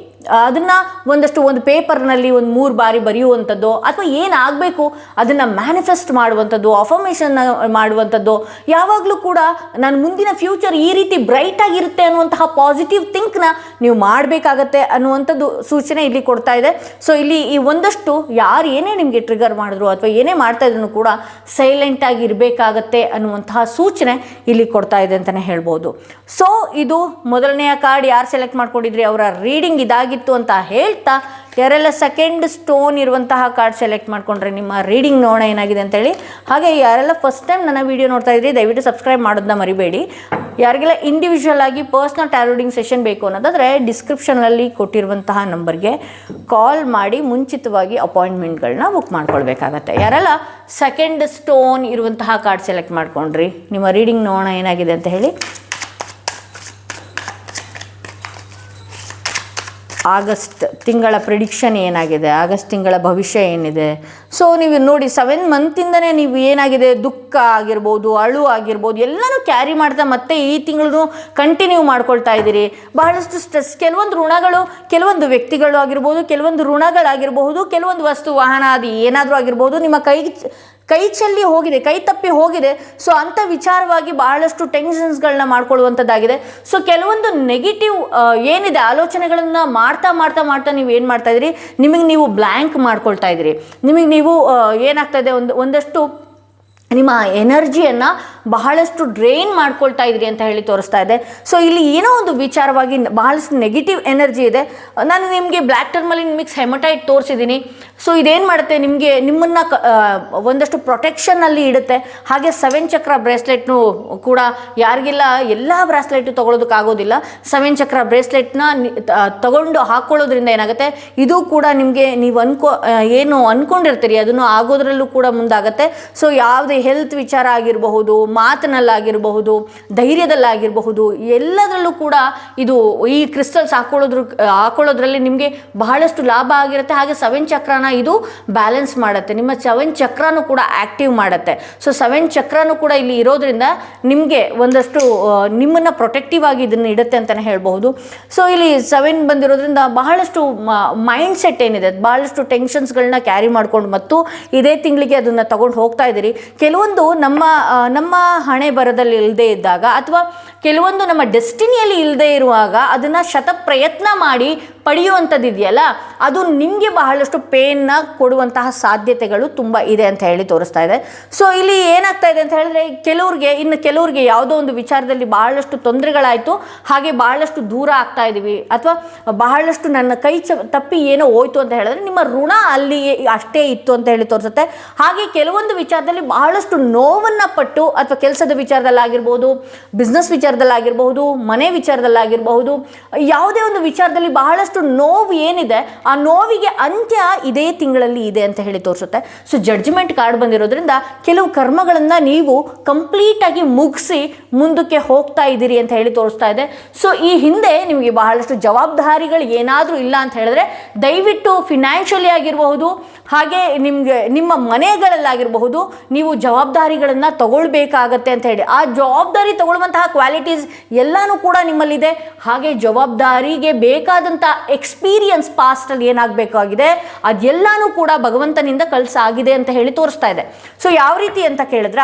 ಅದನ್ನು ಒಂದು ಪೇಪರ್ನಲ್ಲಿ 3 ಬಾರಿ ಬರೆಯುವಂಥದ್ದು, ಅಥವಾ ಏನಾಗಬೇಕು ಅದನ್ನು ಮ್ಯಾನಿಫೆಸ್ಟ್ ಮಾಡುವಂಥದ್ದು, ಅಫರ್ಮೇಷನ್ ಮಾಡುವಂಥದ್ದು. ಯಾವಾಗಲೂ ಕೂಡ ನಾನು ಮುಂದಿನ ಫ್ಯೂಚರ್ ಈ ರೀತಿ ಬ್ರೈಟ್ ಆಗಿರುತ್ತೆ ಅನ್ನುವಂತಹ ಪಾಸಿಟಿವ್ ಥಿಂಕ್ನ ನೀವು ಮಾಡಬೇಕಾಗತ್ತೆ ಅನ್ನುವಂಥದ್ದು ಸೂಚನೆ ಇಲ್ಲಿ ಕೊಡ್ತಾ ಇದೆ. ಸೊ ಇಲ್ಲಿ ಈ ಒಂದಷ್ಟು ಯಾರು ಏನೇ ನಿಮಗೆ ಟ್ರಿಗರ್ ಮಾಡಿದ್ರು ಅಥವಾ ಏನೇ ಮಾಡ್ತಾ ಇದ್ರು ಕೂಡ ಸೈಲೆಂಟಾಗಿ ಇರಬೇಕಾಗತ್ತೆ ಅನ್ನುವಂತಹ ಸೂಚನೆ ಇಲ್ಲಿ ಕೊಡ್ತಾ ಇದೆ ಅಂತಲೇ ಹೇಳ್ಬೋದು. ಸೊ ಇದು ಮೊದಲನೆಯ ಕಾರ್ಡ್ ಯಾರು ಸೆಲೆಕ್ಟ್ ಮಾಡ್ಕೊಂಡಿದ್ರಿ ಅವರ ರೀಡಿಂಗ್ ಇದಾಗಿತ್ತು ಅಂತ ಹೇಳ್ತಾ, ಯಾರೆಲ್ಲ ಸೆಕೆಂಡ್ ಸ್ಟೋನ್ ಇರುವಂತಹ ಕಾರ್ಡ್ ಸೆಲೆಕ್ಟ್ ಮಾಡ್ಕೊಂಡ್ರೆ ನಿಮ್ಮ ರೀಡಿಂಗ್ ನೋಡೋಣ ಏನಾಗಿದೆ ಅಂತೇಳಿ. ಹಾಗೆ ಯಾರೆಲ್ಲ ಫಸ್ಟ್ ಟೈಮ್ ನನ್ನ ವಿಡಿಯೋ ನೋಡ್ತಾ ಇದ್ರಿ ದಯವಿಟ್ಟು ಸಬ್ಸ್ಕ್ರೈಬ್ ಮಾಡೋದನ್ನ ಮರಿಬೇಡಿ. ಯಾರಿಗೆಲ್ಲ ಇಂಡಿವಿಜುವಲ್ ಆಗಿ ಪರ್ಸ್ನಲ್ ಟ್ಯಾರೋ ರೀಡಿಂಗ್ ಸೆಷನ್ ಬೇಕು ಅನ್ನೋದಾದರೆ ಡಿಸ್ಕ್ರಿಪ್ಷನಲ್ಲಿ ಕೊಟ್ಟಿರುವಂತಹ ನಂಬರ್ಗೆ ಕಾಲ್ ಮಾಡಿ ಮುಂಚಿತವಾಗಿ ಅಪಾಯಿಂಟ್ಮೆಂಟ್ಗಳನ್ನ ಬುಕ್ ಮಾಡ್ಕೊಳ್ಬೇಕಾಗತ್ತೆ. ಯಾರೆಲ್ಲ ಸೆಕೆಂಡ್ ಸ್ಟೋನ್ ಇರುವಂತಹ ಕಾರ್ಡ್ ಸೆಲೆಕ್ಟ್ ಮಾಡ್ಕೊಂಡ್ರಿ ನಿಮ್ಮ ರೀಡಿಂಗ್ ನೋಡೋಣ ಏನಾಗಿದೆ ಅಂತ ಹೇಳಿ. ಆಗಸ್ಟ್ ತಿಂಗಳ ಪ್ರಿಡಿಕ್ಷನ್ ಏನಾಗಿದೆ, ಆಗಸ್ಟ್ ತಿಂಗಳ ಭವಿಷ್ಯ ಏನಿದೆ. ಸೊ ನೀವು ನೋಡಿ 7 ಮಂತಿಂದನೇ ನೀವು ಏನಾಗಿದೆ, ದುಃಖ ಆಗಿರ್ಬೋದು, ಅಳು ಆಗಿರ್ಬೋದು, ಎಲ್ಲನೂ ಕ್ಯಾರಿ ಮಾಡ್ತಾ ಮತ್ತೆ ಈ ತಿಂಗಳು ಕಂಟಿನ್ಯೂ ಮಾಡ್ಕೊಳ್ತಾ ಇದ್ದೀರಿ. ಬಹಳಷ್ಟು ಸ್ಟ್ರೆಸ್, ಕೆಲವೊಂದು ಋಣಗಳು, ಕೆಲವೊಂದು ವ್ಯಕ್ತಿಗಳು ಆಗಿರ್ಬೋದು, ಕೆಲವೊಂದು ಋಣಗಳಾಗಿರಬಹುದು, ಕೆಲವೊಂದು ವಸ್ತು ವಾಹನ ಅದು ಏನಾದರೂ ಆಗಿರ್ಬೋದು, ನಿಮ್ಮ ಕೈ ಚೆಲ್ಲಿ ಹೋಗಿದೆ, ಕೈ ತಪ್ಪಿ ಹೋಗಿದೆ. ಸೊ ಅಂಥ ವಿಚಾರವಾಗಿ ಬಹಳಷ್ಟು ಟೆನ್ಷನ್ಸ್ಗಳನ್ನ ಮಾಡ್ಕೊಳ್ಳುವಂಥದ್ದಾಗಿದೆ. ಸೊ ಕೆಲವೊಂದು ನೆಗೆಟಿವ್ ಏನಿದೆ ಆಲೋಚನೆಗಳನ್ನು ಮಾಡ್ತಾ ನೀವು ಏನು ಮಾಡ್ತಾ ಇದ್ದೀರಿ, ನಿಮಗೆ ನೀವು ಬ್ಲ್ಯಾಂಕ್ ಮಾಡ್ಕೊಳ್ತಾ ಇದ್ದೀರಿ. ನಿಮಗೆ ನೀವು ಏನಾಗ್ತಾ ಇದೆ, ಒಂದಷ್ಟು ನಿಮ್ಮ ಎನರ್ಜಿಯನ್ನು ಬಹಳಷ್ಟು ಡ್ರೈನ್ ಮಾಡ್ಕೊಳ್ತಾ ಇದ್ರಿ ಅಂತ ಹೇಳಿ ತೋರಿಸ್ತಾ ಇದೆ. ಸೊ ಇಲ್ಲಿ ಏನೋ ಒಂದು ವಿಚಾರವಾಗಿ ಬಹಳಷ್ಟು ನೆಗೆಟಿವ್ ಎನರ್ಜಿ ಇದೆ. ನಾನು ನಿಮಗೆ ಬ್ಲ್ಯಾಕ್ ಟರ್ಮಲಿನ್ ಮಿಕ್ಸ್ ಹೆಮಟೈಟ್ ತೋರಿಸಿದ್ದೀನಿ. ಸೊ ಇದೇನು ಮಾಡುತ್ತೆ, ನಿಮ್ಮನ್ನು ಒಂದಷ್ಟು ಪ್ರೊಟೆಕ್ಷನ್ನಲ್ಲಿ ಇಡುತ್ತೆ. ಹಾಗೆ 7 ಚಕ್ರ ಬ್ರೇಸ್ಲೆಟ್ನು ಕೂಡ ಯಾರಿಗೆಲ್ಲ ಎಲ್ಲ ಬ್ರಾಸ್ಲೆಟು ತೊಗೊಳೋದಕ್ಕಾಗೋದಿಲ್ಲ, 7 ಚಕ್ರ ಬ್ರೇಸ್ಲೆಟ್ನ ತಗೊಂಡು ಹಾಕ್ಕೊಳ್ಳೋದ್ರಿಂದ ಏನಾಗುತ್ತೆ, ಇದು ಕೂಡ ನಿಮಗೆ ನೀವು ಏನು ಅಂದ್ಕೊಂಡಿರ್ತೀರಿ ಅದನ್ನು ಆಗೋದ್ರಲ್ಲೂ ಕೂಡ ಮುಂದಾಗತ್ತೆ. ಸೊ ಯಾವುದೇ ಹೆಲ್ತ್ ವಿಚಾರ ಆಗಿರಬಹುದು, ಮಾತಿನಲ್ಲಾಗಿರಬಹುದು, ಧೈರ್ಯದಲ್ಲಾಗಿರಬಹುದು, ಎಲ್ಲದರಲ್ಲೂ ಕೂಡ ಇದು ಈ ಕ್ರಿಸ್ಟಲ್ಸ್ ಹಾಕೊಳ್ಳೋದ್ರಲ್ಲಿ ನಿಮಗೆ ಬಹಳಷ್ಟು ಲಾಭ ಆಗಿರುತ್ತೆ. ಹಾಗೆ 7 ಚಕ್ರನ ಇದು ಬ್ಯಾಲೆನ್ಸ್ ಮಾಡುತ್ತೆ, ನಿಮ್ಮ 7 ಚಕ್ರನೂ ಕೂಡ ಆ್ಯಕ್ಟಿವ್ ಮಾಡುತ್ತೆ. ಸೊ 7 ಚಕ್ರನೂ ಕೂಡ ಇಲ್ಲಿ ಇರೋದ್ರಿಂದ ನಿಮಗೆ ಒಂದಷ್ಟು ನಿಮ್ಮನ್ನು ಪ್ರೊಟೆಕ್ಟಿವ್ ಆಗಿ ಇದನ್ನು ಇಡುತ್ತೆ ಅಂತಲೇ ಹೇಳ್ಬಹುದು. ಸೊ ಇಲ್ಲಿ 7 ಬಂದಿರೋದ್ರಿಂದ ಬಹಳಷ್ಟು ಮೈಂಡ್ ಸೆಟ್ ಏನಿದೆ, ಬಹಳಷ್ಟು ಟೆನ್ಷನ್ಸ್ಗಳನ್ನ ಕ್ಯಾರಿ ಮಾಡ್ಕೊಂಡು ಮತ್ತು ಇದೇ ತಿಂಗಳಿಗೆ ಅದನ್ನು ತಗೊಂಡು ಹೋಗ್ತಾ ಇದ್ದೀರಿ. ಕೆಲವೊಂದು ನಮ್ಮ ಹಣೆ ಬರದಲ್ಲಿ ಇಲ್ಲದೆ ಇದ್ದಾಗ ಅಥವಾ ಕೆಲವೊಂದು ನಮ್ಮ ಡೆಸ್ಟಿನಿಯಲ್ಲಿ ಇಲ್ಲದೆ ಇರುವಾಗ ಅದನ್ನು ಪ್ರಯತ್ನ ಮಾಡಿ ಪಡೆಯುವಂಥದ್ದು ಇದೆಯಲ್ಲ, ಅದು ನಿಮಗೆ ಬಹಳಷ್ಟು ಪೇನ್ನ ಕೊಡುವಂತಹ ಸಾಧ್ಯತೆಗಳು ತುಂಬ ಇದೆ ಅಂತ ಹೇಳಿ ತೋರಿಸ್ತಾ ಇದೆ. ಸೊ ಇಲ್ಲಿ ಏನಾಗ್ತಾ ಇದೆ ಅಂತ ಹೇಳಿದ್ರೆ, ಕೆಲವ್ರಿಗೆ ಯಾವುದೋ ಒಂದು ವಿಚಾರದಲ್ಲಿ ಬಹಳಷ್ಟು ತೊಂದರೆಗಳಾಯಿತು, ಹಾಗೆ ಬಹಳಷ್ಟು ದೂರ ಆಗ್ತಾ ಇದ್ದೀವಿ, ಅಥವಾ ಬಹಳಷ್ಟು ನನ್ನ ಕೈ ತಪ್ಪಿ ಏನೋ ಹೋಯ್ತು ಅಂತ ಹೇಳಿದ್ರೆ ನಿಮ್ಮ ಋಣ ಅಲ್ಲಿ ಅಷ್ಟೇ ಇತ್ತು ಅಂತ ಹೇಳಿ ತೋರಿಸುತ್ತೆ. ಹಾಗೆ ಕೆಲವೊಂದು ವಿಚಾರದಲ್ಲಿ ಬಹಳಷ್ಟು ನೋವನ್ನು ಪಟ್ಟು, ಅಥವಾ ಕೆಲಸದ ವಿಚಾರದಲ್ಲಾಗಿರ್ಬೋದು, ಬಿಸ್ನೆಸ್ ವಿಚಾರದಲ್ಲಾಗಿರ್ಬಹುದು, ಮನೆ ವಿಚಾರದಲ್ಲಾಗಿರಬಹುದು, ಯಾವುದೇ ಒಂದು ವಿಚಾರದಲ್ಲಿ ಬಹಳಷ್ಟು ನೋವು ಏನಿದೆ ಆ ನೋವಿಗೆ ಅಂತ್ಯ ಇದೇ ತಿಂಗಳಲ್ಲಿ ಇದೆ ಅಂತ ಹೇಳಿ ತೋರಿಸುತ್ತೆ. ಸೊ ಜಡ್ಜ್ಮೆಂಟ್ ಕಾರ್ಡ್ ಬಂದಿರೋದ್ರಿಂದ ಕೆಲವು ಕರ್ಮಗಳನ್ನು ನೀವು ಕಂಪ್ಲೀಟ್ ಆಗಿ ಮುಗಿಸಿ ಮುಂದಕ್ಕೆ ಹೋಗ್ತಾ ಇದ್ದೀರಿ ಅಂತ ಹೇಳಿ ತೋರಿಸ್ತಾ ಇದೆ. ಸೊ ಈ ಹಿಂದೆ ನಿಮಗೆ ಬಹಳಷ್ಟು ಜವಾಬ್ದಾರಿಗಳು ಏನಾದರೂ ಇಲ್ಲ ಅಂತ ಹೇಳಿದ್ರೆ ದಯವಿಟ್ಟು ಫಿನಾನ್ಷಿಯಲಿ ಆಗಿರಬಹುದು, ಹಾಗೆ ನಿಮ್ಮ ಮನೆಗಳಲ್ಲಾಗಿರಬಹುದು, ನೀವು ಜವಾಬ್ದಾರಿಗಳನ್ನು ತಗೊಳ್ಬೇಕಾಗತ್ತೆ ಅಂತ ಹೇಳಿ. ಆ ಜವಾಬ್ದಾರಿ ತಗೊಳ್ಳುವಂತಹ ಕ್ವಾಲಿಟೀಸ್ ಎಲ್ಲನೂ ಕೂಡ ನಿಮ್ಮಲ್ಲಿದೆ. ಹಾಗೆ ಜವಾಬ್ದಾರಿಗೆ ಬೇಕಾದಂಥ ಎಕ್ಸ್ಪೀರಿಯನ್ಸ್ ಪಾಸ್ಟಲ್ಲಿ ಏನಾಗಬೇಕಾಗಿದೆ ಅದೆಲ್ಲನೂ ಕೂಡ ಭಗವಂತನಿಂದ ಕಳಿಸಾಗಿದೆ ಅಂತ ಹೇಳಿ ತೋರಿಸ್ತಾ ಇದೆ. ಸೊ ಯಾವ ರೀತಿ ಅಂತ ಕೇಳಿದ್ರ,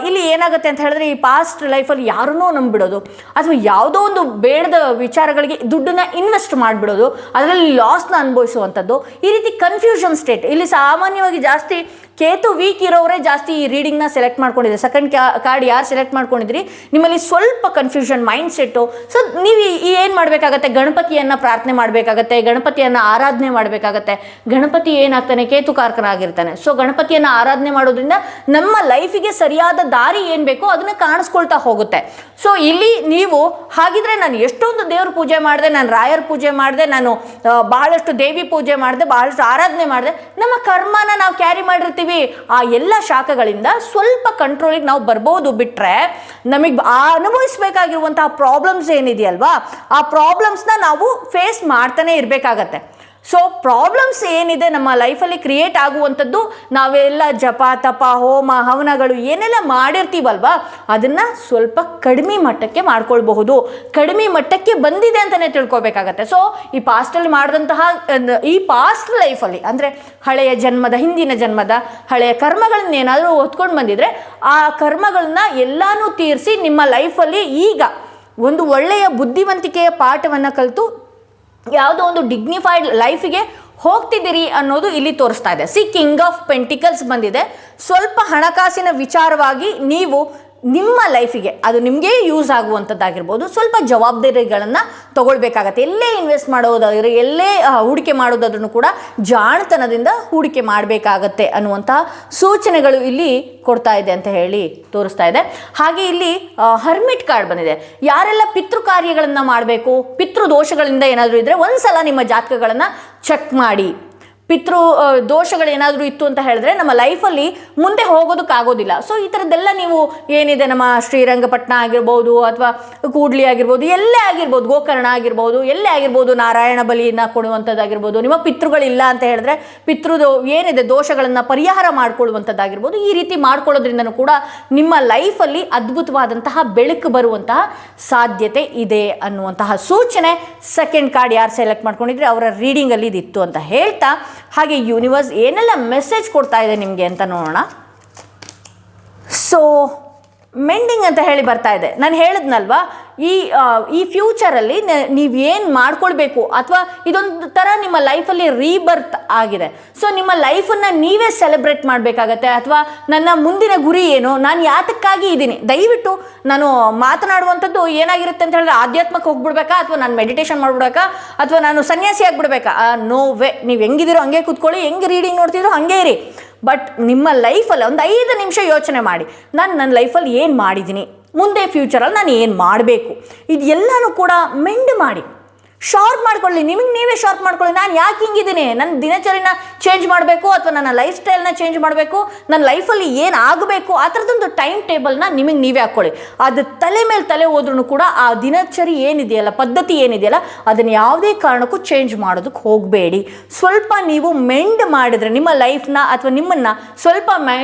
ಇಲ್ಲಿ ಏನಾಗುತ್ತೆ ಅಂತ ಹೇಳಿದ್ರೆ, ಈ ಪಾಸ್ಟ್ ಲೈಫಲ್ಲಿ ಯಾರನ್ನೋ ನಂಬಿಬಿಡೋದು, ಅಥವಾ ಯಾವುದೋ ಒಂದು ಬೇಡದ ವಿಚಾರಗಳಿಗೆ ದುಡ್ಡನ್ನ ಇನ್ವೆಸ್ಟ್ ಮಾಡಿಬಿಡೋದು, ಅದರಲ್ಲಿ ಲಾಸ್ನ ಅನುಭವಿಸುವಂಥದ್ದು, ಈ ರೀತಿ ಕನ್ಫ್ಯೂಷನ್ ಸ್ಟೇಟ್. ಇಲ್ಲಿ ಸಾಮಾನ್ಯವಾಗಿ ಜಾಸ್ತಿ ಕೇತು ವೀಕ್ ಇರೋರೇ ಜಾಸ್ತಿ ಈ ರೀಡಿಂಗ್ನ ಸೆಲೆಕ್ಟ್ ಮಾಡ್ಕೊಂಡಿದ್ದೀರಿ. ಸೆಕೆಂಡ್ ಕಾರ್ಡ್ ಯಾರು ಸೆಲೆಕ್ಟ್ ಮಾಡ್ಕೊಂಡಿದ್ರಿ, ನಿಮ್ಮಲ್ಲಿ ಸ್ವಲ್ಪ ಕನ್ಫ್ಯೂಷನ್ ಮೈಂಡ್ ಸೆಟ್ಟು. ಸೊ ನೀವು ಏನು ಮಾಡಬೇಕಾಗತ್ತೆ, ಗಣಪತಿಯನ್ನು ಪ್ರಾರ್ಥನೆ ಮಾಡಬೇಕಾಗತ್ತೆ, ಗಣಪತಿಯನ್ನು ಆರಾಧನೆ ಮಾಡಬೇಕಾಗತ್ತೆ. ಗಣಪತಿ ಏನಾಗ್ತಾನೆ, ಕೇತು ಕಾರಕನಾಗಿರ್ತಾನೆ. ಸೊ ಗಣಪತಿಯನ್ನು ಆರಾಧನೆ ಮಾಡೋದ್ರಿಂದ ನಮ್ಮ ಲೈಫಿಗೆ ಸರಿಯಾದ ದಾರಿ ಏನು ಬೇಕೋ ಅದನ್ನು ಕಾಣಿಸ್ಕೊಳ್ತಾ ಹೋಗುತ್ತೆ. ಸೊ ಇಲ್ಲಿ ನೀವು ಹಾಗಿದ್ರೆ ನಾನು ಎಷ್ಟೊಂದು ದೇವ್ರ ಪೂಜೆ ಮಾಡಿದೆ, ನಾನು ರಾಯರ ಪೂಜೆ ಮಾಡಿದೆ, ನಾನು ಬಹಳಷ್ಟು ದೇವಿ ಪೂಜೆ ಮಾಡಿದೆ, ಬಹಳಷ್ಟು ಆರಾಧನೆ ಮಾಡಿದೆ, ನಮ್ಮ ಕರ್ಮನ ನಾವು ಕ್ಯಾರಿ ಮಾಡಿರ್ತೀವಿ. ಆ ಎಲ್ಲ ಶಾಖಗಳಿಂದ ಸ್ವಲ್ಪ ಕಂಟ್ರೋಲಿಗೆ ನಾವು ಬರ್ಬೋದು. ಬಿಟ್ರೆ ನಮಗೆ ಅನುಭವಿಸ್ಬೇಕಾಗಿರುವಂತಹ ಪ್ರಾಬ್ಲಮ್ಸ್ ಏನಿದೆಯಲ್ವಾ, ಆ ಪ್ರಾಬ್ಲಮ್ಸ್ನ ನಾವು ಫೇಸ್ ಮಾಡ್ತಾನೆ ಇರಬೇಕಾಗತ್ತೆ. ಸೊ ಪ್ರಾಬ್ಲಮ್ಸ್ ಏನಿದೆ ನಮ್ಮ ಲೈಫಲ್ಲಿ ಕ್ರಿಯೇಟ್ ಆಗುವಂಥದ್ದು, ನಾವೆಲ್ಲ ಜಪ ತಪ ಹೋಮ ಹವನಗಳು ಏನೆಲ್ಲ ಮಾಡಿರ್ತೀವಲ್ವಾ, ಅದನ್ನು ಸ್ವಲ್ಪ ಕಡಿಮೆ ಮಟ್ಟಕ್ಕೆ ಮಾಡ್ಕೊಳ್ಬಹುದು. ಕಡಿಮೆ ಮಟ್ಟಕ್ಕೆ ಬಂದಿದೆ ಅಂತಲೇ ತಿಳ್ಕೊಬೇಕಾಗತ್ತೆ. ಸೊ ಈ ಪಾಸ್ಟಲ್ಲಿ ಮಾಡಿದಂತಹ ಈ ಪಾಸ್ಟ್ ಲೈಫಲ್ಲಿ ಅಂದರೆ ಹಳೆಯ ಜನ್ಮದ, ಹಿಂದಿನ ಜನ್ಮದ ಹಳೆಯ ಕರ್ಮಗಳನ್ನ ಏನಾದರೂ ಹೊತ್ಕೊಂಡು ಬಂದಿದ್ರೆ ಆ ಕರ್ಮಗಳನ್ನ ಎಲ್ಲಾನು ತೀರಿಸಿ ನಿಮ್ಮ ಲೈಫಲ್ಲಿ ಈಗ ಒಂದು ಒಳ್ಳೆಯ ಬುದ್ಧಿವಂತಿಕೆಯ ಪಾಠವನ್ನು ಕಲಿತು ಯಾವುದೋ ಒಂದು ಡಿಗ್ನಿಫೈಡ್ ಲೈಫಿಗೆ ಹೋಗ್ತಿದ್ದೀರಿ ಅನ್ನೋದು ಇಲ್ಲಿ ತೋರಿಸ್ತಾ ಇದೆ. ಕಿಂಗ್ ಆಫ್ ಪೆಂಟಿಕಲ್ಸ್ ಬಂದಿದೆ. ಸ್ವಲ್ಪ ಹಣಕಾಸಿನ ವಿಚಾರವಾಗಿ ನೀವು ನಿಮ್ಮ ಲೈಫಿಗೆ ಅದು ನಿಮಗೆ ಯೂಸ್ ಆಗುವಂಥದ್ದಾಗಿರ್ಬೋದು, ಸ್ವಲ್ಪ ಜವಾಬ್ದಾರಿಗಳನ್ನು ತಗೊಳ್ಬೇಕಾಗತ್ತೆ. ಎಲ್ಲೇ ಇನ್ವೆಸ್ಟ್ ಮಾಡೋದಾದ್ರೆ, ಎಲ್ಲೇ ಹೂಡಿಕೆ ಮಾಡೋದಾದ್ರೂ ಕೂಡ ಜಾಣತನದಿಂದ ಹೂಡಿಕೆ ಮಾಡಬೇಕಾಗತ್ತೆ ಅನ್ನುವಂತಹ ಸೂಚನೆಗಳು ಇಲ್ಲಿ ಕೊಡ್ತಾ ಇದೆ ಅಂತ ಹೇಳಿ ತೋರಿಸ್ತಾ ಇದೆ. ಹಾಗೆ ಇಲ್ಲಿ ಹರ್ಮಿಟ್ ಕಾರ್ಡ್ ಬಂದಿದೆ. ಯಾರೆಲ್ಲ ಪಿತೃ ಕಾರ್ಯಗಳನ್ನು ಮಾಡಬೇಕು, ಪಿತೃ ದೋಷಗಳಿಂದ ಏನಾದರೂ ಇದ್ದರೆ ಒಂದ್ಸಲ ನಿಮ್ಮ ಜಾತಕಗಳನ್ನು ಚೆಕ್ ಮಾಡಿ. ಪಿತೃ ದೋಷಗಳೇನಾದರೂ ಇತ್ತು ಅಂತ ಹೇಳಿದ್ರೆ ನಮ್ಮ ಲೈಫಲ್ಲಿ ಮುಂದೆ ಹೋಗೋದಕ್ಕಾಗೋದಿಲ್ಲ. ಸೊ ಈ ಥರದ್ದೆಲ್ಲ ನೀವು ಏನಿದೆ, ನಮ್ಮ ಶ್ರೀರಂಗಪಟ್ಟಣ ಆಗಿರ್ಬೋದು ಅಥವಾ ಕೂಡ್ಲಿ ಆಗಿರ್ಬೋದು, ಎಲ್ಲೇ ಆಗಿರ್ಬೋದು, ಗೋಕರ್ಣ ಆಗಿರ್ಬೋದು, ಎಲ್ಲೇ ಆಗಿರ್ಬೋದು, ನಾರಾಯಣ ಬಲಿಯನ್ನು ಕೊಡುವಂಥದ್ದಾಗಿರ್ಬೋದು, ನಿಮ್ಮ ಪಿತೃಗಳಿಲ್ಲ ಅಂತ ಹೇಳಿದ್ರೆ ಪಿತೃದು ಏನಿದೆ ದೋಷಗಳನ್ನು ಪರಿಹಾರ ಮಾಡ್ಕೊಳ್ಳುವಂಥದ್ದಾಗಿರ್ಬೋದು. ಈ ರೀತಿ ಮಾಡ್ಕೊಳ್ಳೋದ್ರಿಂದನೂ ಕೂಡ ನಿಮ್ಮ ಲೈಫಲ್ಲಿ ಅದ್ಭುತವಾದಂತಹ ಬೆಳಕು ಬರುವಂತಹ ಸಾಧ್ಯತೆ ಇದೆ ಅನ್ನುವಂತಹ ಸೂಚನೆ ಸೆಕೆಂಡ್ ಕಾರ್ಡ್ ಯಾರು ಸೆಲೆಕ್ಟ್ ಮಾಡ್ಕೊಂಡಿದ್ರೆ ಅವರ ರೀಡಿಂಗಲ್ಲಿ ಇದಿತ್ತು ಅಂತ ಹೇಳ್ತಾ, ಹಾಗೆ ಯೂನಿವರ್ಸ್ ಏನೆಲ್ಲ ಮೆಸೇಜ್ ಕೊಡ್ತಾ ಇದೆ ನಿಮಗೆ ಅಂತ ನೋಡೋಣ. ಸೊ ಮೆಂಡಿಂಗ್ ಅಂತ ಹೇಳಿ ಬರ್ತಾ ಇದೆ. ನಾನು ಹೇಳಿದ್ನಲ್ವಾ, ಈ ಫ್ಯೂಚರಲ್ಲಿ ನೀವೇನು ಮಾಡ್ಕೊಳ್ಬೇಕು ಅಥವಾ ಇದೊಂದು ಥರ ನಿಮ್ಮ ಲೈಫಲ್ಲಿ ರೀಬರ್ತ್ ಆಗಿದೆ. ಸೊ ನಿಮ್ಮ ಲೈಫನ್ನು ನೀವೇ ಸೆಲೆಬ್ರೇಟ್ ಮಾಡಬೇಕಾಗತ್ತೆ. ಅಥವಾ ನನ್ನ ಮುಂದಿನ ಗುರಿ ಏನು, ನಾನು ಯಾತಕ್ಕಾಗಿ ಇದ್ದೀನಿ, ದಯವಿಟ್ಟು ನಾನು ಮಾತನಾಡುವಂಥದ್ದು ಏನಾಗಿರುತ್ತೆ ಅಂತ ಹೇಳಿದ್ರೆ ಆಧ್ಯಾತ್ಮಕ್ಕೆ ಹೋಗ್ಬಿಡ್ಬೇಕಾ, ಅಥವಾ ನಾನು ಮೆಡಿಟೇಷನ್ ಮಾಡಿಬಿಡ್ಬೇಕಾ, ಅಥವಾ ನಾನು ಸನ್ಯಾಸಿ ಆಗಿಬಿಡ್ಬೇಕಾ? No way. ನೀವು ಹೆಂಗಿದ್ದೀರೋ ಹಂಗೆ ಕೂತ್ಕೊಳ್ಳಿ, ಹೆಂಗೆ ರೀಡಿಂಗ್ ನೋಡ್ತಿದ್ರು ಹಾಗೆ ಇರಿ. ಬಟ್ ನಿಮ್ಮ ಲೈಫಲ್ಲಿ ಒಂದು 5 ನಿಮಿಷ ಯೋಚನೆ ಮಾಡಿ, ನಾನು ನನ್ನ ಲೈಫಲ್ಲಿ ಏನು ಮಾಡಿದ್ದೀನಿ, ಮುಂದೆ ಫ್ಯೂಚರಲ್ಲಿ ನಾನು ಏನು ಮಾಡಬೇಕು, ಇದೆಲ್ಲನೂ ಕೂಡ ಮೆಂಡ್ ಮಾಡಿ, ಶಾರ್ಪ್ ಮಾಡ್ಕೊಳ್ಳಿ. ನಿಮಗೆ ನೀವೇ ಶಾರ್ಪ್ ಮಾಡ್ಕೊಳ್ಳಿ. ನಾನು ಯಾಕೆ ಹಿಂಗಿದ್ದೀನಿ, ನನ್ನ ದಿನಚರಿನ ಚೇಂಜ್ ಮಾಡಬೇಕು ಅಥವಾ ನನ್ನ ಲೈಫ್ ಸ್ಟೈಲ್ನ ಚೇಂಜ್ ಮಾಡಬೇಕು, ನನ್ನ ಲೈಫಲ್ಲಿ ಏನು ಆಗಬೇಕು, ಆ ಥರದೊಂದು ಟೈಮ್ ಟೇಬಲ್ನ ನಿಮಗೆ ನೀವೇ ಹಾಕ್ಕೊಳ್ಳಿ. ಅದು ತಲೆ ಮೇಲೆ ತಲೆ ಹೋದ್ರೂ ಕೂಡ ಆ ದಿನಚರಿ ಏನಿದೆಯಲ್ಲ, ಪದ್ಧತಿ ಏನಿದೆಯಲ್ಲ, ಅದನ್ನು ಯಾವುದೇ ಕಾರಣಕ್ಕೂ ಚೇಂಜ್ ಮಾಡೋದಕ್ಕೆ ಹೋಗಬೇಡಿ. ಸ್ವಲ್ಪ ನೀವು ಮೆಂಡ್ ಮಾಡಿದ್ರೆ ನಿಮ್ಮ ಲೈಫ್ನ ಅಥವಾ ನಿಮ್ಮನ್ನು ಸ್ವಲ್ಪ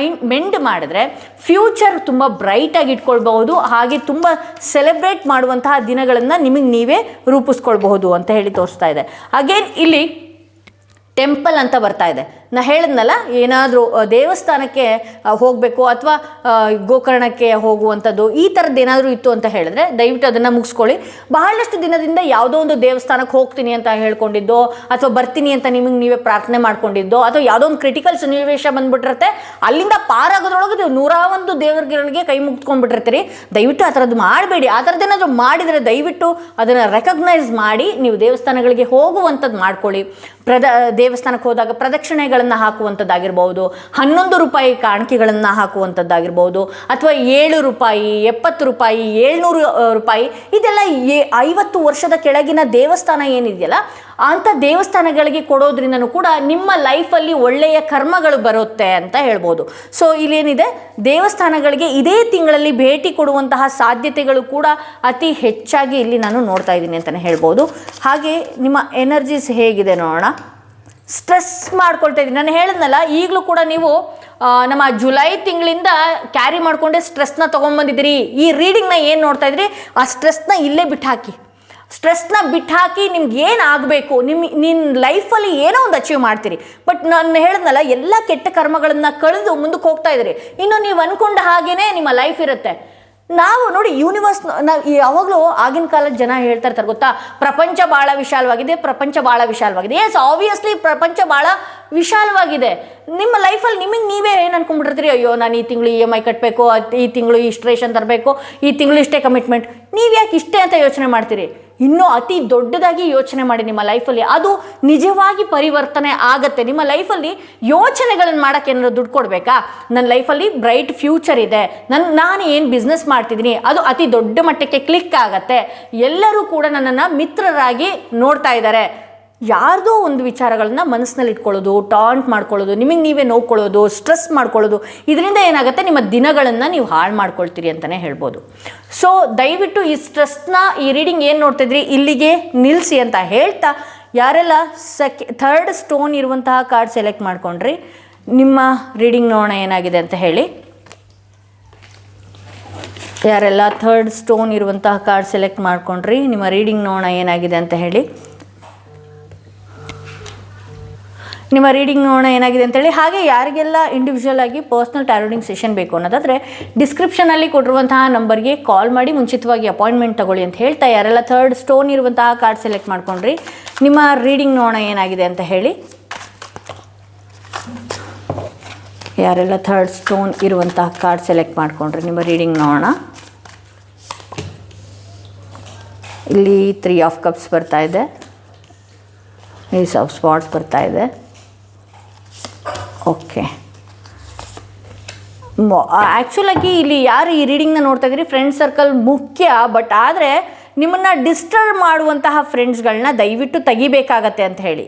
ಮೆಂಡ್ ಮಾಡಿದ್ರೆ ಫ್ಯೂಚರ್ ತುಂಬ ಬ್ರೈಟಾಗಿ ಇಟ್ಕೊಳ್ಬಹುದು. ಹಾಗೆ ತುಂಬ ಸೆಲೆಬ್ರೇಟ್ ಮಾಡುವಂತಹ ದಿನಗಳನ್ನು ನಿಮಗೆ ನೀವೇ ರೂಪಿಸ್ಕೊಳ್ಬಹುದು ಅಂತ ಹೇಳಿ ತೋರಿಸ್ತಾ ಇದೆ. ಅಗೇನ್ ಇಲ್ಲಿ ಟೆಂಪಲ್ ಅಂತ ಬರ್ತಾ ಇದೆ. ನಾ ಹೇಳಿದ್ನಲ್ಲ, ಏನಾದರೂ ದೇವಸ್ಥಾನಕ್ಕೆ ಹೋಗಬೇಕು ಅಥವಾ ಗೋಕರ್ಣಕ್ಕೆ ಹೋಗುವಂಥದ್ದು ಈ ಥರದ್ದು ಏನಾದರೂ ಇತ್ತು ಅಂತ ಹೇಳಿದ್ರೆ ದಯವಿಟ್ಟು ಅದನ್ನು ಮುಗಿಸ್ಕೊಳ್ಳಿ. ಬಹಳಷ್ಟು ದಿನದಿಂದ ಯಾವುದೋ ಒಂದು ದೇವಸ್ಥಾನಕ್ಕೆ ಹೋಗ್ತೀನಿ ಅಂತ ಹೇಳ್ಕೊಂಡಿದ್ದೋ ಅಥವಾ ಬರ್ತೀನಿ ಅಂತ ನಿಮಗೆ ನೀವೇ ಪ್ರಾರ್ಥನೆ ಮಾಡ್ಕೊಂಡಿದ್ದೋ ಅಥವಾ ಯಾವುದೋ ಒಂದು ಕ್ರಿಟಿಕಲ್ ಸನ್ನಿವೇಶ ಬಂದ್ಬಿಟ್ಟಿರುತ್ತೆ, ಅಲ್ಲಿಂದ ಪಾರಾಗೋದ್ರೊಳಗೆ 101 ದೇವರುಗಳಿಗೆ ಕೈ ಮುಗ್ದ್ಕೊಂಡ್ಬಿಟ್ಟಿರ್ತೀರಿ. ದಯವಿಟ್ಟು ಆ ಥರದ್ದು ಮಾಡಬೇಡಿ. ಆ ಥರದ್ದೇನಾದರೂ ಮಾಡಿದರೆ ದಯವಿಟ್ಟು ಅದನ್ನು ರೆಕಗ್ನೈಸ್ ಮಾಡಿ ನೀವು ದೇವಸ್ಥಾನಗಳಿಗೆ ಹೋಗುವಂಥದ್ದು ಮಾಡ್ಕೊಳ್ಳಿ. ದೇವಸ್ಥಾನಕ್ಕೆ ಹೋದಾಗ ಪ್ರದಕ್ಷಿಣೆಗಳನ್ನು ಹಾಕುವಂಥದ್ದಾಗಿರ್ಬೋದು, 11 ರೂಪಾಯಿ ಕಾಣಿಕೆಗಳನ್ನು ಹಾಕುವಂಥದ್ದಾಗಿರ್ಬೋದು, ಅಥವಾ 7 ರೂಪಾಯಿ, 70 ರೂಪಾಯಿ, 700 ರೂಪಾಯಿ, ಇದೆಲ್ಲ 50 ವರ್ಷದ ಕೆಳಗಿನ ದೇವಸ್ಥಾನ ಏನಿದೆಯಲ್ಲ ಅಂಥ ದೇವಸ್ಥಾನಗಳಿಗೆ ಕೊಡೋದ್ರಿಂದನೂ ಕೂಡ ನಿಮ್ಮ ಲೈಫಲ್ಲಿ ಒಳ್ಳೆಯ ಕರ್ಮಗಳು ಬರುತ್ತೆ ಅಂತ ಹೇಳ್ಬೋದು. ಸೊ ಇಲ್ಲೇನಿದೆ, ದೇವಸ್ಥಾನಗಳಿಗೆ ಇದೇ ತಿಂಗಳಲ್ಲಿ ಭೇಟಿ ಕೊಡುವಂತಹ ಸಾಧ್ಯತೆಗಳು ಕೂಡ ಅತಿ ಹೆಚ್ಚಾಗಿ ಇಲ್ಲಿ ನಾನು ನೋಡ್ತಾ ಇದ್ದೀನಿ ಅಂತಲೇ ಹೇಳ್ಬೋದು. ಹಾಗೆ ನಿಮ್ಮ ಎನರ್ಜೀಸ್ ಹೇಗಿದೆ ನೋಡೋಣ. ಸ್ಟ್ರೆಸ್ ಮಾಡ್ಕೊಳ್ತಾ ಇದ್ದೀನಿ. ನಾನು ಹೇಳಿದ್ನಲ್ಲ, ಈಗಲೂ ಕೂಡ ನೀವು ನಮ್ಮ ಜುಲೈ ತಿಂಗಳಿಂದ ಕ್ಯಾರಿ ಮಾಡಿಕೊಂಡೆ ಸ್ಟ್ರೆಸ್ನ ತೊಗೊಂಡ್ಬಂದಿದ್ದೀರಿ. ಈ ರೀಡಿಂಗ್ನ ಏನು ನೋಡ್ತಾ ಇದ್ರಿ, ಆ ಸ್ಟ್ರೆಸ್ನ ಇಲ್ಲೇ ಬಿಟ್ಟಾಕಿ. ಸ್ಟ್ರೆಸ್ನ ಬಿಟ್ಟಾಕಿ ನಿಮ್ಗೆ ಏನು ಆಗಬೇಕು, ನಿನ್ನ ಲೈಫಲ್ಲಿ ಏನೋ ಒಂದು ಅಚೀವ್ ಮಾಡ್ತೀರಿ. ಬಟ್ ನಾನು ಹೇಳಿದ್ನಲ್ಲ, ಎಲ್ಲ ಕೆಟ್ಟ ಕರ್ಮಗಳನ್ನು ಕಳೆದು ಮುಂದಕ್ಕೆ ಹೋಗ್ತಾ ಇದ್ದೀರಿ. ಇನ್ನು ನೀವು ಅಂದ್ಕೊಂಡ ಹಾಗೇ ನಿಮ್ಮ ಲೈಫ್ ಇರುತ್ತೆ. ನಾವು ನೋಡಿ, ಯೂನಿವರ್ಸ್ ನಾವು ಯಾವಾಗಲೂ ಆಗಿನ ಕಾಲದ ಜನ ಹೇಳ್ತಾ ಇರ್ತಾರೆ ಗೊತ್ತಾ, ಪ್ರಪಂಚ ಭಾಳ ವಿಶಾಲವಾಗಿದೆ, ಪ್ರಪಂಚ ಭಾಳ ವಿಶಾಲವಾಗಿದೆ. ಎಸ್, ಆಬ್ವಿಯಸ್ಲಿ ಪ್ರಪಂಚ ಭಾಳ ವಿಶಾಲವಾಗಿದೆ. ನಿಮ್ಮ ಲೈಫಲ್ಲಿ ನಿಮಗೆ ನೀವೇ ಏನು ಅನ್ಕೊಂಡ್ಬಿಟ್ಟಿರ್ತೀರಿ, ಅಯ್ಯೋ ನಾನು ಈ ತಿಂಗಳು EMI ಕಟ್ಟಬೇಕು, ಈ ತಿಂಗಳು ಇಷ್ಟು ರೇಷನ್ ತರಬೇಕು, ಈ ತಿಂಗಳು ಇಷ್ಟೇ ಕಮಿಟ್ಮೆಂಟ್. ನೀವು ಯಾಕೆ ಇಷ್ಟೇ ಅಂತ ಯೋಚನೆ ಮಾಡ್ತೀರಿ? ಇನ್ನೂ ಅತಿ ದೊಡ್ಡದಾಗಿ ಯೋಚನೆ ಮಾಡಿ ನಿಮ್ಮ ಲೈಫಲ್ಲಿ, ಅದು ನಿಜವಾಗಿ ಪರಿವರ್ತನೆ ಆಗತ್ತೆ. ನಿಮ್ಮ ಲೈಫಲ್ಲಿ ಯೋಚನೆಗಳನ್ನು ಮಾಡೋಕ್ಕೆ ಏನಾದ್ರು ದುಡ್ಡು ಕೊಡಬೇಕಾ? ನನ್ನ ಲೈಫಲ್ಲಿ ಬ್ರೈಟ್ ಫ್ಯೂಚರ್ ಇದೆ, ನಾನು ಏನು ಬಿಸ್ನೆಸ್ ಮಾಡ್ತಿದ್ದೀನಿ ಅದು ಅತಿ ದೊಡ್ಡ ಮಟ್ಟಕ್ಕೆ ಕ್ಲಿಕ್ ಆಗತ್ತೆ, ಎಲ್ಲರೂ ಕೂಡ ನನ್ನನ್ನು ಮಿತ್ರರಾಗಿ ನೋಡ್ತಾ ಇದ್ದಾರೆ. ಯಾರ್ದೋ ಒಂದು ವಿಚಾರಗಳನ್ನ ಮನಸ್ಸಿನಲ್ಲಿ ಇಟ್ಕೊಳ್ಳೋದು, ಟಾಂಟ್ ಮಾಡ್ಕೊಳ್ಳೋದು, ನಿಮಗೆ ನೀವೇ ನೋಡ್ಕೊಳ್ಳೋದು, ಸ್ಟ್ರೆಸ್ ಮಾಡ್ಕೊಳ್ಳೋದು, ಇದರಿಂದ ಏನಾಗುತ್ತೆ, ನಿಮ್ಮ ದಿನಗಳನ್ನು ನೀವು ಹಾಳು ಮಾಡ್ಕೊಳ್ತೀರಿ ಅಂತಲೇ ಹೇಳ್ಬೋದು. ಸೊ ದಯವಿಟ್ಟು ಈ ಸ್ಟ್ರೆಸ್ನ, ಈ ರೀಡಿಂಗ್ ಏನು ನೋಡ್ತಿದ್ರಿ ಇಲ್ಲಿಗೆ ನಿಲ್ಲಿಸಿ ಅಂತ ಹೇಳ್ತಾ, ಯಾರೆಲ್ಲ ಥರ್ಡ್ ಸ್ಟೋನ್ ಇರುವಂತಹ ಕಾರ್ಡ್ ಸೆಲೆಕ್ಟ್ ಮಾಡ್ಕೊಂಡ್ರಿ, ನಿಮ್ಮ ರೀಡಿಂಗ್ ನೋಡೋಣ ಏನಾಗಿದೆ ಅಂತ ಹೇಳಿ. ಯಾರೆಲ್ಲ ಥರ್ಡ್ ಸ್ಟೋನ್ ಇರುವಂತಹ ಕಾರ್ಡ್ ಸೆಲೆಕ್ಟ್ ಮಾಡ್ಕೊಂಡ್ರಿ, ನಿಮ್ಮ ರೀಡಿಂಗ್ ನೋಡೋಣ ಏನಾಗಿದೆ ಅಂತ ಹೇಳಿ. ನಿಮ್ಮ ರೀಡಿಂಗ್ ನೋಡೋಣ ಏನಾಗಿದೆ ಅಂತೇಳಿ. ಹಾಗೆ ಯಾರಿಗೆಲ್ಲ ಇಂಡಿವಿಜುವಲ್ ಆಗಿ ಪರ್ಸ್ನಲ್ ಟ್ಯಾರೋಡಿಂಗ್ ಸೆಷನ್ ಬೇಕು ಅನ್ನೋದಾದರೆ ಡಿಸ್ಕ್ರಿಪ್ಷನಲ್ಲಿ ಕೊಟ್ಟಿರುವಂತಹ ನಂಬರ್ಗೆ ಕಾಲ್ ಮಾಡಿ ಮುಂಚಿತವಾಗಿ ಅಪಾಯಿಂಟ್ಮೆಂಟ್ ತಗೊಳ್ಳಿ ಅಂತ ಹೇಳ್ತಾ, ಯಾರೆಲ್ಲ ಥರ್ಡ್ ಸ್ಟೋನ್ ಇರುವಂತಹ ಕಾರ್ಡ್ ಸೆಲೆಕ್ಟ್ ಮಾಡ್ಕೊಂಡ್ರಿ, ನಿಮ್ಮ ರೀಡಿಂಗ್ ನೋಡೋಣ ಏನಾಗಿದೆ ಅಂತ ಹೇಳಿ. ಯಾರೆಲ್ಲ ಥರ್ಡ್ ಸ್ಟೋನ್ ಇರುವಂತಹ ಕಾರ್ಡ್ ಸೆಲೆಕ್ಟ್ ಮಾಡ್ಕೊಂಡ್ರಿ, ನಿಮ್ಮ ರೀಡಿಂಗ್ ನೋಡೋಣ. ಇಲ್ಲಿ 3 ಆಫ್ ಕಪ್ಸ್ ಬರ್ತಾ ಇದೆ, ಏಸ್ ಆಫ್ ಸ್ಪಾಟ್ಸ್ ಬರ್ತಾ ಇದೆ. ಓಕೆ, ಆ್ಯಕ್ಚುಲಾಗಿ ಇಲ್ಲಿ ಯಾರು ಈ ರೀಡಿಂಗ್ನ ನೋಡ್ತಾ ಇದ್ದೀರಿ, ಫ್ರೆಂಡ್ ಸರ್ಕಲ್ ಮುಖ್ಯ. ಬಟ್ ಆದರೆ ನಿಮ್ಮನ್ನು ಡಿಸ್ಟರ್ಬ್ ಮಾಡುವಂತಹ ಫ್ರೆಂಡ್ಸ್ಗಳನ್ನ ದಯವಿಟ್ಟು ತೆಗಿಬೇಕಾಗತ್ತೆ ಅಂತ ಹೇಳಿ.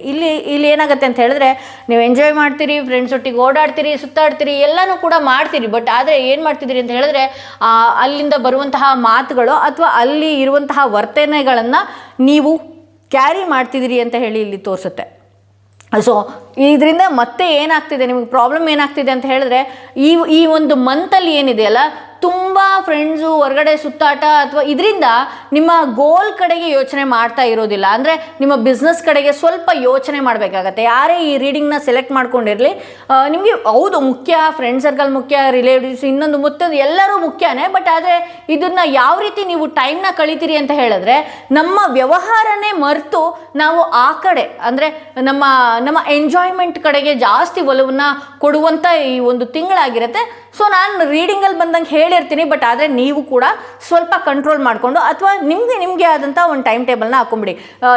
ಇಲ್ಲಿ ಏನಾಗುತ್ತೆ ಅಂತ ಹೇಳಿದ್ರೆ, ನೀವು ಎಂಜಾಯ್ ಮಾಡ್ತೀರಿ, ಫ್ರೆಂಡ್ಸ್ ಒಟ್ಟಿಗೆ ಓಡಾಡ್ತೀರಿ, ಸುತ್ತಾಡ್ತೀರಿ, ಎಲ್ಲನೂ ಕೂಡ ಮಾಡ್ತೀರಿ. ಬಟ್ ಆದರೆ ಏನು ಮಾಡ್ತಿದ್ದೀರಿ ಅಂತ ಹೇಳಿದ್ರೆ, ಅಲ್ಲಿಂದ ಬರುವಂತಹ ಮಾತುಗಳು ಅಥವಾ ಅಲ್ಲಿ ಇರುವಂತಹ ವರ್ತನೆಗಳನ್ನು ನೀವು ಕ್ಯಾರಿ ಮಾಡ್ತಿದ್ದೀರಿ ಅಂತ ಹೇಳಿ ಇಲ್ಲಿ ತೋರಿಸುತ್ತೆ. ಸೊ ಇದರಿಂದ ಮತ್ತೆ ಏನಾಗ್ತಿದೆ, ನಿಮಗೆ ಪ್ರಾಬ್ಲಮ್ ಏನಾಗ್ತಿದೆ ಅಂತ ಹೇಳಿದ್ರೆ, ಈ ಒಂದು ಮಂತಲ್ಲಿ ಏನಿದೆಯಲ್ಲ, ತುಂಬ ಫ್ರೆಂಡ್ಸು, ಹೊರಗಡೆ ಸುತ್ತಾಟ, ಅಥವಾ ಇದರಿಂದ ನಿಮ್ಮ ಗೋಲ್ ಕಡೆಗೆ ಯೋಚನೆ ಮಾಡ್ತಾ ಇರೋದಿಲ್ಲ. ಅಂದರೆ ನಿಮ್ಮ ಬಿಸ್ನೆಸ್ ಕಡೆಗೆ ಸ್ವಲ್ಪ ಯೋಚನೆ ಮಾಡಬೇಕಾಗತ್ತೆ. ಯಾರೇ ಈ ರೀಡಿಂಗ್ನ ಸೆಲೆಕ್ಟ್ ಮಾಡ್ಕೊಂಡಿರಲಿ, ನಿಮಗೆ ಹೌದು ಮುಖ್ಯ, ಫ್ರೆಂಡ್ ಸರ್ಕಲ್ ಮುಖ್ಯ, ರಿಲೇಟಿವ್ಸ್ ಇನ್ನೊಂದು ಮತ್ತೊಂದು ಎಲ್ಲರೂ ಮುಖ್ಯನೇ. ಬಟ್ ಆದರೆ ಇದನ್ನು ಯಾವ ರೀತಿ ನೀವು ಟೈಮ್ನ ಕಳಿತೀರಿ ಅಂತ ಹೇಳಿದ್ರೆ, ನಮ್ಮ ವ್ಯವಹಾರನೇ ಮರೆತು ನಾವು ಆ ಕಡೆ, ಅಂದರೆ ನಮ್ಮ ಎಂಜಾಯ್ಮೆಂಟ್ ಕಡೆಗೆ ಜಾಸ್ತಿ ಒಲವನ್ನು ಕೊಡುವಂಥ ಈ ಒಂದು ತಿಂಗಳಾಗಿರುತ್ತೆ. ಸೊ ನಾನು ರೀಡಿಂಗಲ್ಲಿ ಬಂದಂಗೆ ಹೇಳಿರ್ತೀನಿ. ಬಟ್ ಆದರೆ ನೀವು ಕೂಡ ಸ್ವಲ್ಪ ಕಂಟ್ರೋಲ್ ಮಾಡಿಕೊಂಡು, ಅಥವಾ ನಿಮಗೆ ಆದಂಥ ಒಂದು ಟೈಮ್ ಟೇಬಲ್ನ ಹಾಕೊಂಬಿಡಿ.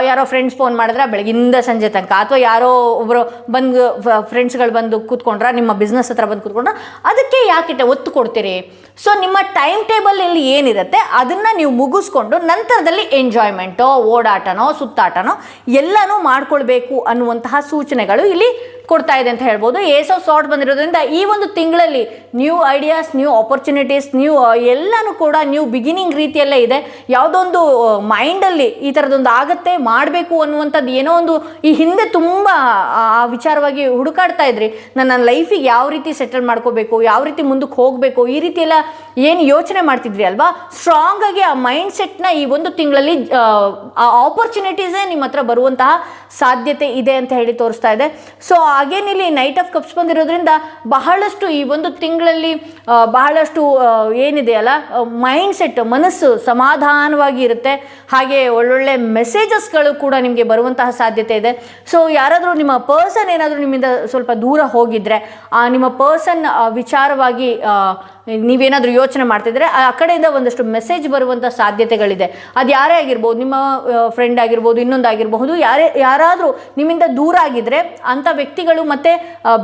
ಯಾರೋ ಫ್ರೆಂಡ್ಸ್ ಫೋನ್ ಮಾಡಿದ್ರೆ ಬೆಳಗಿಂದ ಸಂಜೆ ತನಕ, ಅಥವಾ ಯಾರೋ ಒಬ್ಬರು ಬಂದು ಫ್ರೆಂಡ್ಸ್ಗಳು ಬಂದು ಕೂತ್ಕೊಂಡ್ರೆ, ನಿಮ್ಮ ಬಿಸ್ನೆಸ್ ಹತ್ರ ಬಂದು ಕೂತ್ಕೊಂಡ್ರೆ, ಅದಕ್ಕೆ ಯಾಕೆ ಒತ್ತು ಕೊಡ್ತೀರಿ? ಸೊ ನಿಮ್ಮ ಟೈಮ್ ಟೇಬಲಲ್ಲಿ ಏನಿರುತ್ತೆ ಅದನ್ನು ನೀವು ಮುಗಿಸ್ಕೊಂಡು ನಂತರದಲ್ಲಿ ಎಂಜಾಯ್ಮೆಂಟೋ, ಓಡಾಟನೋ, ಸುತ್ತಾಟನೋ ಎಲ್ಲನೂ ಮಾಡ್ಕೊಳ್ಬೇಕು ಅನ್ನುವಂತಹ ಸೂಚನೆಗಳು ಇಲ್ಲಿ ಕೊಡ್ತಾ ಇದೆ ಅಂತ ಹೇಳ್ಬೋದು. ಏಸ್ ಆಫ್ ಸಾರ್ಟ್ ಬಂದಿರೋದ್ರಿಂದ ಈ ಒಂದು ತಿಂಗಳಲ್ಲಿ ನ್ಯೂ ಐಡಿಯಾಸ್, ನ್ಯೂ ಆಪರ್ಚುನಿಟೀಸ್, ಎಲ್ಲನೂ ಕೂಡ ನ್ಯೂ ಬಿಗಿನಿಂಗ್ ರೀತಿಯಲ್ಲೇ ಇದೆ. ಯಾವುದೊಂದು ಮೈಂಡಲ್ಲಿ ಈ ಥರದೊಂದು ಆಗುತ್ತೆ, ಮಾಡಬೇಕು ಅನ್ನುವಂಥದ್ದು ಏನೋ ಒಂದು ಈ ಹಿಂದೆ ತುಂಬ ಆ ವಿಚಾರವಾಗಿ ಹುಡುಕಾಡ್ತಾ ಇದ್ರಿ, ನನ್ನ ಲೈಫಿಗೆ ಯಾವ ರೀತಿ ಸೆಟಲ್ ಮಾಡ್ಕೋಬೇಕು, ಯಾವ ರೀತಿ ಮುಂದಕ್ಕೆ ಹೋಗಬೇಕು, ಈ ರೀತಿ ಎಲ್ಲ ಏನು ಯೋಚನೆ ಮಾಡ್ತಿದ್ರಿ ಅಲ್ವಾ, ಸ್ಟ್ರಾಂಗ್ ಆಗಿ ಆ ಮೈಂಡ್ ಸೆಟ್ನ ಈ ಒಂದು ತಿಂಗಳಲ್ಲಿ ಆ ಆಪರ್ಚುನಿಟೀಸೇ ನಿಮ್ಮ ಹತ್ರ ಬರುವಂತಹ ಸಾಧ್ಯತೆ ಇದೆ ಅಂತ ಹೇಳಿ ತೋರಿಸ್ತಾ ಇದೆ. ಸೊ ಅಗೇನ್ ಇಲ್ಲಿ ನೈಟ್ ಆಫ್ ಕಪ್ಸ್ ಬಂದಿರೋದ್ರಿಂದ ಬಹಳಷ್ಟು ಈ ಒಂದು ತಿಂಗಳಲ್ಲಿ ಬಹಳಷ್ಟು ಏನಿದೆಯಲ್ಲ, ಮೈಂಡ್ ಸೆಟ್, ಮನಸ್ಸು ಸಮಾಧಾನವಾಗಿ ಇರುತ್ತೆ. ಹಾಗೆ ಒಳ್ಳೊಳ್ಳೆ ಮೆಸೇಜಸ್ಗಳು ಕೂಡ ನಿಮಗೆ ಬರುವಂತಹ ಸಾಧ್ಯತೆ ಇದೆ. ಸೊ ಯಾರಾದರೂ ನಿಮ್ಮ ಪರ್ಸನ್ ಏನಾದರೂ ನಿಮ್ಮಿಂದ ಸ್ವಲ್ಪ ದೂರ ಹೋಗಿದ್ರೆ, ನಿಮ್ಮ ಪರ್ಸನ್ ವಿಚಾರವಾಗಿ ನೀವೇನಾದರೂ ಯೋಚನೆ ಮಾಡ್ತಿದ್ರೆ ಆ ಕಡೆಯಿಂದ ಒಂದಷ್ಟು ಮೆಸೇಜ್ ಬರುವಂಥ ಸಾಧ್ಯತೆಗಳಿದೆ. ಅದು ಯಾರೇ ಆಗಿರ್ಬೋದು, ನಿಮ್ಮ ಫ್ರೆಂಡ್ ಆಗಿರ್ಬೋದು, ಇನ್ನೊಂದಾಗಿರಬಹುದು, ಯಾರಾದರೂ ನಿಮ್ಮಿಂದ ದೂರ ಆಗಿದ್ದರೆ ಅಂಥ ವ್ಯಕ್ತಿಗಳು ಮತ್ತೆ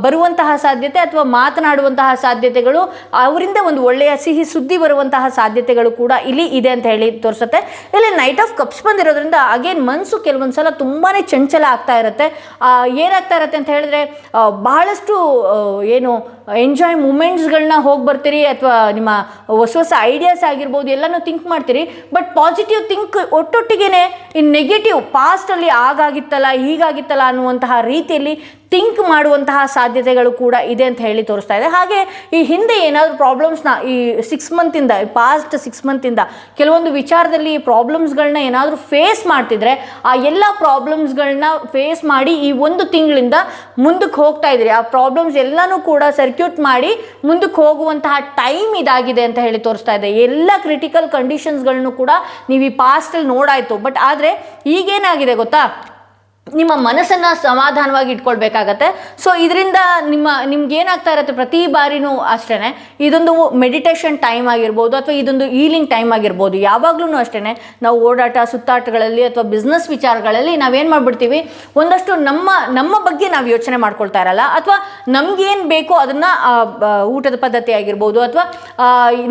ಬರುವಂತಹ ಸಾಧ್ಯತೆ, ಅಥವಾ ಮಾತನಾಡುವಂತಹ ಸಾಧ್ಯತೆಗಳು, ಅವರಿಂದ ಒಂದು ಒಳ್ಳೆಯ ಸಿಹಿ ಸುದ್ದಿ ಬರುವಂತಹ ಸಾಧ್ಯತೆಗಳು ಕೂಡ ಇಲ್ಲಿ ಇದೆ ಅಂತ ಹೇಳಿ ತೋರಿಸುತ್ತೆ. ಇಲ್ಲಿ ನೈಟ್ ಆಫ್ ಕಪ್ಸ್ ಬಂದಿರೋದ್ರಿಂದ ಅಗೇನ್ ಮನಸ್ಸು ಕೆಲವೊಂದು ಸಲ ತುಂಬಾ ಚಂಚಲ ಆಗ್ತಾ ಇರುತ್ತೆ. ಏನಾಗ್ತಾ ಇರುತ್ತೆ ಅಂತ ಹೇಳಿದ್ರೆ, ಬಹಳಷ್ಟು ಏನು ಎಂಜಾಯ್ ಮೂಮೆಂಟ್ಸ್ಗಳನ್ನ ಹೋಗಿ ಬರ್ತೀರಿ, ಅಥವಾ ನಿಮ್ಮ ಹೊಸ ಐಡಿಯಾಸ್ ಆಗಿರ್ಬೋದು ಎಲ್ಲನೂ ಥಿಂಕ್ ಮಾಡ್ತೀರಿ. ಬಟ್ ಪಾಸಿಟಿವ್ ಥಿಂಕ್ ಒಟ್ಟೊಟ್ಟಿಗೆ ಇನ್ ನೆಗೆಟಿವ್, ಪಾಸ್ಟಲ್ಲಿ ಆಗಾಗಿತ್ತಲ್ಲ, ಹೀಗಾಗಿತ್ತಲ್ಲ ಅನ್ನುವಂತಹ ರೀತಿಯಲ್ಲಿ ಥಿಂಕ್ ಮಾಡುವಂತಹ ಸಾಧ್ಯತೆಗಳು ಕೂಡ ಇದೆ ಅಂತ ಹೇಳಿ ತೋರಿಸ್ತಾ ಇದೆ. ಹಾಗೆ ಈ ಹಿಂದೆ ಏನಾದರೂ ಪ್ರಾಬ್ಲಮ್ಸ್ನ ಈ 6 ಮಂತಿಂದ, ಪಾಸ್ಟ್ 6 ಮಂತಿಂದ ಕೆಲವೊಂದು ವಿಚಾರದಲ್ಲಿ ಪ್ರಾಬ್ಲಮ್ಸ್ಗಳನ್ನ ಏನಾದರೂ ಫೇಸ್ ಮಾಡ್ತಿದ್ರೆ, ಆ ಎಲ್ಲ ಪ್ರಾಬ್ಲಮ್ಸ್ಗಳನ್ನ ಫೇಸ್ ಮಾಡಿ ಈ ಒಂದು ತಿಂಗಳಿಂದ ಮುಂದಕ್ಕೆ ಹೋಗ್ತಾ ಇದ್ರಿ. ಆ ಪ್ರಾಬ್ಲಮ್ಸ್ ಎಲ್ಲನೂ ಕೂಡ ಸರ್ಕ್ಯೂಟ್ ಮಾಡಿ ಮುಂದಕ್ಕೆ ಹೋಗುವಂತಹ ಟೈಮ್ ಇದಾಗಿದೆ ಅಂತ ಹೇಳಿ ತೋರಿಸ್ತಾ ಇದೆ. ಎಲ್ಲ ಕ್ರಿಟಿಕಲ್ ಕಂಡೀಷನ್ಸ್ಗಳನ್ನು ಕೂಡ ನೀವು ಈ ಪಾಸ್ಟಲ್ಲಿ ನೋಡಾಯಿತು. ಬಟ್ ಆದರೆ ಈಗೇನಾಗಿದೆ ಗೊತ್ತಾ, ನಿಮ್ಮ ಮನಸ್ಸನ್ನು ಸಮಾಧಾನವಾಗಿ ಇಟ್ಕೊಳ್ಬೇಕಾಗತ್ತೆ. ಸೊ ಇದರಿಂದ ನಿಮ್ಗೆ ಏನಾಗ್ತಾ ಇರುತ್ತೆ, ಪ್ರತಿ ಬಾರಿನೂ ಅಷ್ಟೇ ಇದೊಂದು ಮೆಡಿಟೇಷನ್ ಟೈಮ್ ಆಗಿರ್ಬೋದು ಅಥವಾ ಇದೊಂದು ಹೀಲಿಂಗ್ ಟೈಮ್ ಆಗಿರ್ಬೋದು. ಯಾವಾಗ್ಲೂ ಅಷ್ಟೇ ನಾವು ಓಡಾಟ ಸುತ್ತಾಟಗಳಲ್ಲಿ ಅಥವಾ ಬಿಸ್ನೆಸ್ ವಿಚಾರಗಳಲ್ಲಿ ನಾವೇನು ಮಾಡ್ಬಿಡ್ತೀವಿ, ಒಂದಷ್ಟು ನಮ್ಮ ಬಗ್ಗೆ ನಾವು ಯೋಚನೆ ಮಾಡ್ಕೊಳ್ತಾ ಇರಲ್ಲ, ಅಥವಾ ನಮ್ಗೇನು ಬೇಕೋ ಅದನ್ನು ಊಟದ ಪದ್ಧತಿ ಆಗಿರ್ಬೋದು ಅಥವಾ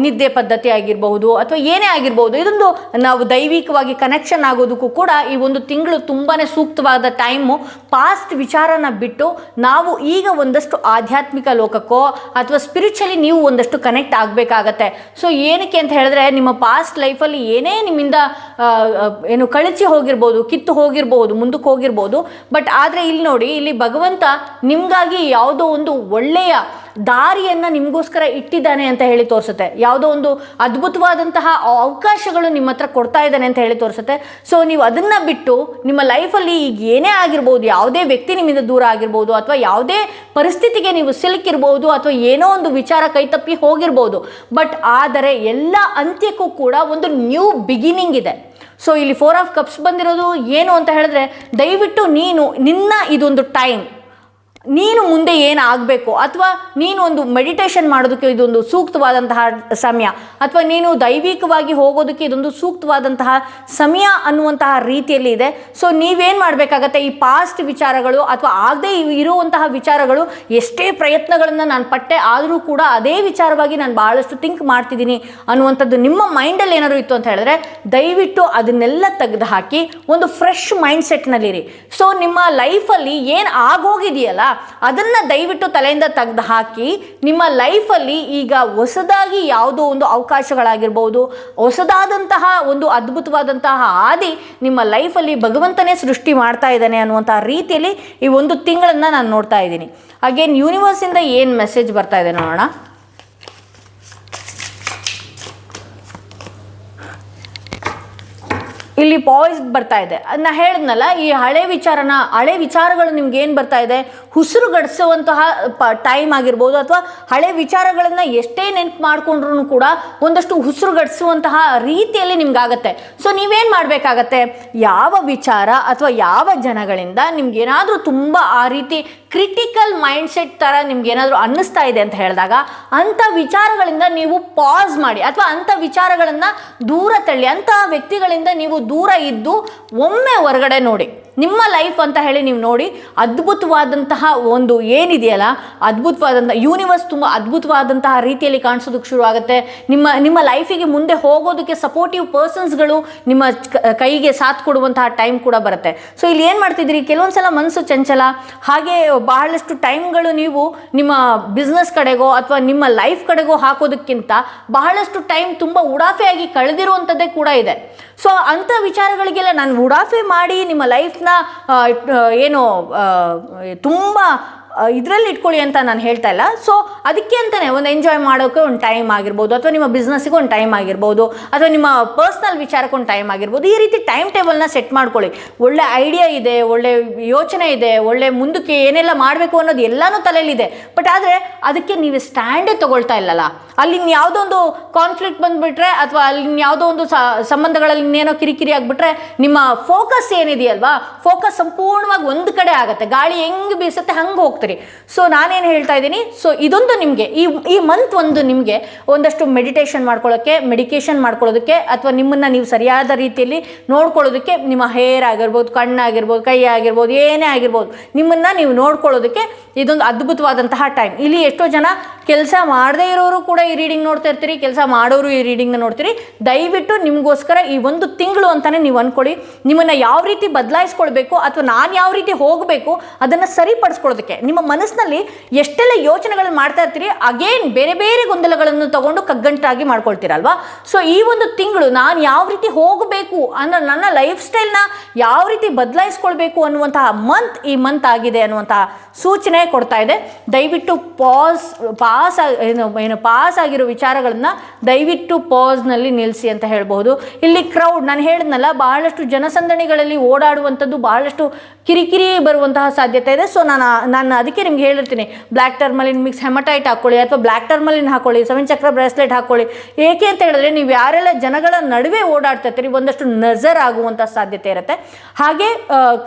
ನಿದ್ದೆ ಪದ್ಧತಿ ಆಗಿರಬಹುದು ಅಥವಾ ಏನೇ ಆಗಿರ್ಬೋದು, ಇದೊಂದು ನಾವು ದೈವಿಕವಾಗಿ ಕನೆಕ್ಷನ್ ಆಗೋದಕ್ಕೂ ಕೂಡ ಈ ಒಂದು ತಿಂಗಳು ತುಂಬಾ ಸೂಕ್ತವಾದ ಟೈಮು. ಪಾಸ್ಟ್ ವಿಚಾರನ ಬಿಟ್ಟು ನಾವು ಈಗ ಒಂದಷ್ಟು ಆಧ್ಯಾತ್ಮಿಕ ಲೋಕಕ್ಕೋ ಅಥವಾ ಸ್ಪಿರಿಚುವಲಿ ನೀವು ಒಂದಷ್ಟು ಕನೆಕ್ಟ್ ಆಗಬೇಕಾಗತ್ತೆ. ಸೊ ಏನಕ್ಕೆ ಅಂತ ಹೇಳಿದ್ರೆ, ನಿಮ್ಮ ಪಾಸ್ಟ್ ಲೈಫಲ್ಲಿ ಏನೇ ನಿಮ್ಮಿಂದ ಏನು ಕಳಚಿ ಹೋಗಿರ್ಬೋದು, ಕಿತ್ತು ಹೋಗಿರ್ಬೋದು, ಮುಂದಕ್ಕೆ ಹೋಗಿರ್ಬೋದು. ಬಟ್ ಆದರೆ ಇಲ್ಲಿ ನೋಡಿ, ಇಲ್ಲಿ ಭಗವಂತ ನಿಮಗಾಗಿ ಯಾವುದೋ ಒಂದು ಒಳ್ಳೆಯ ದಾರಿಯನ್ನು ನಿಮಗೋಸ್ಕರ ಇಟ್ಟಿದ್ದಾನೆ ಅಂತ ಹೇಳಿ ತೋರಿಸುತ್ತೆ. ಯಾವುದೋ ಒಂದು ಅದ್ಭುತವಾದಂತಹ ಅವಕಾಶಗಳು ನಿಮ್ಮ ಹತ್ರ ಕೊಡ್ತಾ ಇದ್ದಾನೆ ಅಂತ ಹೇಳಿ ತೋರಿಸುತ್ತೆ. ಸೊ ನೀವು ಅದನ್ನು ಬಿಟ್ಟು ನಿಮ್ಮ ಲೈಫಲ್ಲಿ ಈಗ ಏನೇ ಆಗಿರ್ಬೋದು, ಯಾವುದೇ ವ್ಯಕ್ತಿ ನಿಮ್ಮಿಂದ ದೂರ ಆಗಿರ್ಬೋದು ಅಥವಾ ಯಾವುದೇ ಪರಿಸ್ಥಿತಿಗೆ ನೀವು ಸಿಲುಕಿರ್ಬೋದು ಅಥವಾ ಏನೋ ಒಂದು ವಿಚಾರ ಕೈತಪ್ಪಿ ಹೋಗಿರ್ಬೋದು. ಬಟ್ ಆದರೆ ಎಲ್ಲ ಅಂತ್ಯಕ್ಕೂ ಕೂಡ ಒಂದು ನ್ಯೂ ಬಿಗಿನಿಂಗ್ ಇದೆ. ಸೊ ಇಲ್ಲಿ 4 ಆಫ್ ಕಪ್ಸ್ ಬಂದಿರೋದು ಏನು ಅಂತ ಹೇಳಿದ್ರೆ, ದಯವಿಟ್ಟು ನಿನ್ನ ಇದೊಂದು ಟೈಮ್, ನೀನು ಮುಂದೆ ಏನು ಆಗಬೇಕು ಅಥವಾ ನೀನು ಒಂದು ಮೆಡಿಟೇಷನ್ ಮಾಡೋದಕ್ಕೆ ಇದೊಂದು ಸೂಕ್ತವಾದಂತಹ ಸಮಯ, ಅಥವಾ ನೀನು ದೈವಿಕವಾಗಿ ಹೋಗೋದಕ್ಕೆ ಇದೊಂದು ಸೂಕ್ತವಾದಂತಹ ಸಮಯ ಅನ್ನುವಂತಹ ರೀತಿಯಲ್ಲಿ ಇದೆ. ಸೊ ನೀವೇನು ಮಾಡಬೇಕಾಗತ್ತೆ, ಈ ಪಾಸ್ಟ್ ವಿಚಾರಗಳು ಅಥವಾ ಆಗದೇ ಇರುವಂತಹ ವಿಚಾರಗಳು, ಎಷ್ಟೇ ಪ್ರಯತ್ನಗಳನ್ನು ನಾನು ಪಟ್ಟೆ ಆದರೂ ಕೂಡ ಅದೇ ವಿಚಾರವಾಗಿ ನಾನು ಭಾಳಷ್ಟು ಥಿಂಕ್ ಮಾಡ್ತಿದ್ದೀನಿ ಅನ್ನುವಂಥದ್ದು ನಿಮ್ಮ ಮೈಂಡಲ್ಲಿ ಏನಾದರೂ ಇತ್ತು ಅಂತ ಹೇಳಿದ್ರೆ, ದಯವಿಟ್ಟು ಅದನ್ನೆಲ್ಲ ತೆಗೆದು ಹಾಕಿ ಒಂದು ಫ್ರೆಶ್ ಮೈಂಡ್ ಸೆಟ್ನಲ್ಲಿರಿ. ಸೊ ನಿಮ್ಮ ಲೈಫಲ್ಲಿ ಏನು ಆಗೋಗಿದೆಯಲ್ಲ ಅದನ್ನು ದಯವಿಟ್ಟು ತಲೆಯಿಂದ ತೆಗೆದು ಹಾಕಿ, ನಿಮ್ಮ ಲೈಫಲ್ಲಿ ಈಗ ಹೊಸದಾಗಿ ಯಾವುದೋ ಒಂದು ಅವಕಾಶಗಳಾಗಿರ್ಬೋದು, ಹೊಸದಾದಂತಹ ಒಂದು ಅದ್ಭುತವಾದಂತಹ ಹಾದಿ ನಿಮ್ಮ ಲೈಫಲ್ಲಿ ಭಗವಂತನೇ ಸೃಷ್ಟಿ ಮಾಡ್ತಾ ಇದ್ದಾನೆ ಅನ್ನುವಂತಹ ರೀತಿಯಲ್ಲಿ ಈ ಒಂದು ತಿಂಗಳನ್ನು ನಾನು ನೋಡ್ತಾ ಇದ್ದೀನಿ. ಅಗೇನ್ ಯೂನಿವರ್ಸಿಂದ ಏನು ಮೆಸೇಜ್ ಬರ್ತಾ ಇದೆ ನೋಡೋಣ. ಇಲ್ಲಿ ಪಾಯ್ಸ್ ಬರ್ತಾ ಇದೆ. ನಾ ಹೇಳಿದ್ನಲ್ಲ, ಈ ಹಳೆ ವಿಚಾರಗಳು ನಿಮ್ಗೆ ಏನು ಬರ್ತಾ ಇದೆ, ಉಸಿರುಗಡಿಸುವಂತಹ ಟೈಮ್ ಆಗಿರ್ಬೋದು, ಅಥವಾ ಹಳೆ ವಿಚಾರಗಳನ್ನು ಎಷ್ಟೇ ನೆನ್ಪು ಮಾಡ್ಕೊಂಡ್ರೂ ಕೂಡ ಒಂದಷ್ಟು ಉಸಿರುಗಡಿಸುವಂತಹ ರೀತಿಯಲ್ಲಿ ನಿಮ್ಗಾಗತ್ತೆ. ಸೊ ನೀವೇನು ಮಾಡಬೇಕಾಗತ್ತೆ, ಯಾವ ವಿಚಾರ ಅಥವಾ ಯಾವ ಜನಗಳಿಂದ ನಿಮ್ಗೇನಾದರೂ ತುಂಬ ಆ ರೀತಿ ಕ್ರಿಟಿಕಲ್ ಮೈಂಡ್ಸೆಟ್ ಥರ ನಿಮ್ಗೇನಾದರೂ ಅನ್ನಿಸ್ತಾ ಇದೆ ಅಂತ ಹೇಳಿದಾಗ, ಅಂಥ ವಿಚಾರಗಳಿಂದ ನೀವು ಪಾಸ್ ಮಾಡಿ ಅಥವಾ ಅಂಥ ವಿಚಾರಗಳನ್ನು ದೂರ ತಳ್ಳಿ, ಅಂಥ ವ್ಯಕ್ತಿಗಳಿಂದ ನೀವು ದೂರ ಇದ್ದು ಒಮ್ಮೆ ಹೊರಗಡೆ ನೋಡಿ. ನಿಮ್ಮ ಲೈಫ್ ಅಂತ ಹೇಳಿ ನೀವು ನೋಡಿ, ಅದ್ಭುತವಾದಂತಹ ಒಂದು ಏನಿದೆಯಲ್ಲ, ಅದ್ಭುತವಾದಂಥ ಯೂನಿವರ್ಸ್ ತುಂಬ ಅದ್ಭುತವಾದಂತಹ ರೀತಿಯಲ್ಲಿ ಕಾಣಿಸೋದಕ್ಕೆ ಶುರುವಾಗುತ್ತೆ. ನಿಮ್ಮ ಲೈಫಿಗೆ ಮುಂದೆ ಹೋಗೋದಕ್ಕೆ ಸಪೋರ್ಟಿವ್ ಪರ್ಸನ್ಸ್ಗಳು ನಿಮ್ಮ ಕೈಗೆ ಸಾಥ್ ಕೊಡುವಂತಹ ಟೈಮ್ ಕೂಡ ಬರುತ್ತೆ. ಸೊ ಇಲ್ಲಿ ಏನು ಮಾಡ್ತಿದ್ದೀರಿ, ಕೆಲವೊಂದ್ಸಲ ಮನಸ್ಸು ಚಂಚಲ, ಹಾಗೆ ಬಹಳಷ್ಟು ಟೈಮ್ಗಳು ನೀವು ನಿಮ್ಮ ಬಿಸ್ನೆಸ್ ಕಡೆಗೋ ಅಥವಾ ನಿಮ್ಮ ಲೈಫ್ ಕಡೆಗೋ ಹಾಕೋದಕ್ಕಿಂತ ಬಹಳಷ್ಟು ಟೈಮ್ ತುಂಬ ಉಡಾಫೆಯಾಗಿ ಕಳೆದಿರುವಂಥದ್ದೇ ಕೂಡ ಇದೆ. ಸೊ ಅಂಥ ವಿಚಾರಗಳಿಗೆಲ್ಲ ನಾನು ಉಡಾಫೆ ಮಾಡಿ ನಿಮ್ಮ ಲೈಫ್ನ ಏನು ತುಂಬ ಇದರಲ್ಲಿ ಇಟ್ಕೊಳ್ಳಿ ಅಂತ ನಾನು ಹೇಳ್ತಾ ಇಲ್ಲ. ಸೊ ಅದಕ್ಕೆ ಅಂತಲೇ ಒಂದು ಎಂಜಾಯ್ ಮಾಡೋಕ್ಕೆ ಒಂದು ಟೈಮ್ ಆಗಿರ್ಬೋದು, ಅಥವಾ ನಿಮ್ಮ ಬಿಸ್ನೆಸ್ಸಿಗೆ ಒಂದು ಟೈಮ್ ಆಗಿರ್ಬೋದು, ಅಥವಾ ನಿಮ್ಮ ಪರ್ಸ್ನಲ್ ವಿಚಾರಕ್ಕೆ ಒಂದು ಟೈಮ್ ಆಗಿರ್ಬೋದು. ಈ ರೀತಿ ಟೈಮ್ ಟೇಬಲ್ನ ಸೆಟ್ ಮಾಡ್ಕೊಳ್ಳಿ. ಒಳ್ಳೆ ಐಡಿಯಾ ಇದೆ, ಒಳ್ಳೆ ಯೋಚನೆ ಇದೆ, ಒಳ್ಳೆ ಮುಂದಕ್ಕೆ ಏನೆಲ್ಲ ಮಾಡಬೇಕು ಅನ್ನೋದು ಎಲ್ಲನೂ ತಲೆಯಲ್ಲಿದೆ. ಬಟ್ ಆದರೆ ಅದಕ್ಕೆ ನೀವು ಸ್ಟ್ಯಾಂಡೇ ತೊಗೊಳ್ತಾ ಇಲ್ಲಲ್ಲ, ಅಲ್ಲಿ ಯಾವುದೋ ಒಂದು ಕಾನ್ಫ್ಲಿಕ್ಟ್ ಬಂದುಬಿಟ್ರೆ ಅಥವಾ ಅಲ್ಲಿ ಯಾವುದೋ ಒಂದು ಸಂಬಂಧಗಳಲ್ಲಿ ಇನ್ನೇನೋ ಕಿರಿಕಿರಿ ಆಗಿಬಿಟ್ರೆ ನಿಮ್ಮ ಫೋಕಸ್ ಏನಿದೆಯಲ್ವಾ, ಫೋಕಸ್ ಸಂಪೂರ್ಣವಾಗಿ ಒಂದು ಕಡೆ ಆಗುತ್ತೆ. ಗಾಳಿ ಹೆಂಗೆ ಬೀಸುತ್ತೆ ಹಂಗೆ ಹೋಗ್ತೀರಿ. ಸೊ ನಾನೇನು ಹೇಳ್ತಾ ಇದ್ದೀನಿ, ಸೊ ಇದೊಂದು ನಿಮಗೆ ಈ ಮಂತ್ ಒಂದು ನಿಮಗೆ ಒಂದಷ್ಟು ಮೆಡಿಟೇಷನ್ ಮಾಡ್ಕೊಳ್ಳೋದಕ್ಕೆ ಅಥವಾ ನಿಮ್ಮನ್ನು ನೀವು ಸರಿಯಾದ ರೀತಿಯಲ್ಲಿ ನೋಡ್ಕೊಳ್ಳೋದಕ್ಕೆ, ನಿಮ್ಮ ಹೇರ್ ಆಗಿರ್ಬೋದು, ಕಣ್ಣಾಗಿರ್ಬೋದು, ಕೈ ಆಗಿರ್ಬೋದು, ಏನೇ ಆಗಿರ್ಬೋದು, ನಿಮ್ಮನ್ನು ನೀವು ನೋಡ್ಕೊಳ್ಳೋದಕ್ಕೆ ಇದೊಂದು ಅದ್ಭುತವಾದಂತಹ ಟೈಮ್. ಇಲ್ಲಿ ಎಷ್ಟೋ ಜನ ಕೆಲಸ ಮಾಡದೇ ಇರೋರು ಕೂಡ ಈ ರೀಡಿಂಗ್ ನೋಡ್ತಾ ಇರ್ತೀರಿ, ಕೆಲಸ ಮಾಡೋರು ಈ ರೀಡಿಂಗ್ನ ನೋಡ್ತೀರಿ. ದಯವಿಟ್ಟು ನಿಮಗೋಸ್ಕರ ಈ ಒಂದು ತಿಂಗಳು ಅಂತಲೇ ನೀವು ಅಂದ್ಕೊಳ್ಳಿ. ನಿಮ್ಮನ್ನು ಯಾವ ರೀತಿ ಬದಲಾಯಿಸ್ಕೊಳ್ಬೇಕು ಅಥವಾ ನಾನು ಯಾವ ರೀತಿ ಹೋಗಬೇಕು ಅದನ್ನು ಸರಿಪಡಿಸ್ಕೊಳ್ಳೋದಕ್ಕೆ, ನಿಮ್ಮ ಮನಸ್ಸಿನಲ್ಲಿ ಎಷ್ಟೆಲ್ಲ ಯೋಚನೆಗಳನ್ನು ಮಾಡ್ತಾ ಇರ್ತೀರಿ, ಅಗೇನ್ ಬೇರೆ ಬೇರೆ ಗೊಂದಲಗಳನ್ನು ತಗೊಂಡು ಕಗ್ಗಂಟಾಗಿ ಮಾಡ್ಕೊಳ್ತೀರಲ್ವಾ. ಸೊ ಈ ಒಂದು ತಿಂಗಳು ನಾನು ಯಾವ ರೀತಿ ಹೋಗಬೇಕು ಅನ್ನೋ, ನನ್ನ ಲೈಫ್ ಸ್ಟೈಲ್ನ ಯಾವ ರೀತಿ ಬದಲಾಯಿಸ್ಕೊಳ್ಬೇಕು ಅನ್ನುವಂತಹ ಈ ಮಂತ್ ಆಗಿದೆ ಅನ್ನುವಂತಹ ಸೂಚನೆ ಕೊಡ್ತಾ ಇದೆ. ದಯವಿಟ್ಟು ಪಾಸ್ ಆಗಿರೋ ವಿಚಾರಗಳನ್ನು ದಯವಿಟ್ಟು ಪಾಸ್ನಲ್ಲಿ ನಿಲ್ಲಿಸಿ ಅಂತ ಹೇಳ್ಬೋದು. ಇಲ್ಲಿ ಕ್ರೌಡ್, ನಾನು ಹೇಳಿದ್ನಲ್ಲ, ಬಹಳಷ್ಟು ಜನಸಂದಣಿಗಳಲ್ಲಿ ಓಡಾಡುವಂಥದ್ದು ಬಹಳಷ್ಟು ಕಿರಿಕಿರಿ ಬರುವಂತಹ ಸಾಧ್ಯತೆ ಇದೆ. ಸೊ ನಾನು ಅದಕ್ಕೆ ನಿಮ್ಗೆ ಹೇಳಿರ್ತೀನಿ, ಬ್ಲ್ಯಾಕ್ ಟರ್ಮಲಿನ್ ಮಿಕ್ಸ್ ಹೆಮಟೈಟ್ ಹಾಕ್ಕೊಳ್ಳಿ, ಅಥವಾ ಬ್ಲ್ಯಾಕ್ ಟರ್ಮಲಿನ್ ಹಾಕೊಳ್ಳಿ, 7 ಚಕ್ರ ಬ್ರೇಸ್ಲೆಟ್ ಹಾಕೊಳ್ಳಿ. ಏಕೆ ಅಂತ ಹೇಳಿದ್ರೆ, ನೀವು ಯಾರೆಲ್ಲ ಜನಗಳ ನಡುವೆ ಓಡಾಡ್ತಿರ್ತೀರಿ ಒಂದಷ್ಟು ನಜರ್ ಆಗುವಂಥ ಸಾಧ್ಯತೆ ಇರುತ್ತೆ. ಹಾಗೆ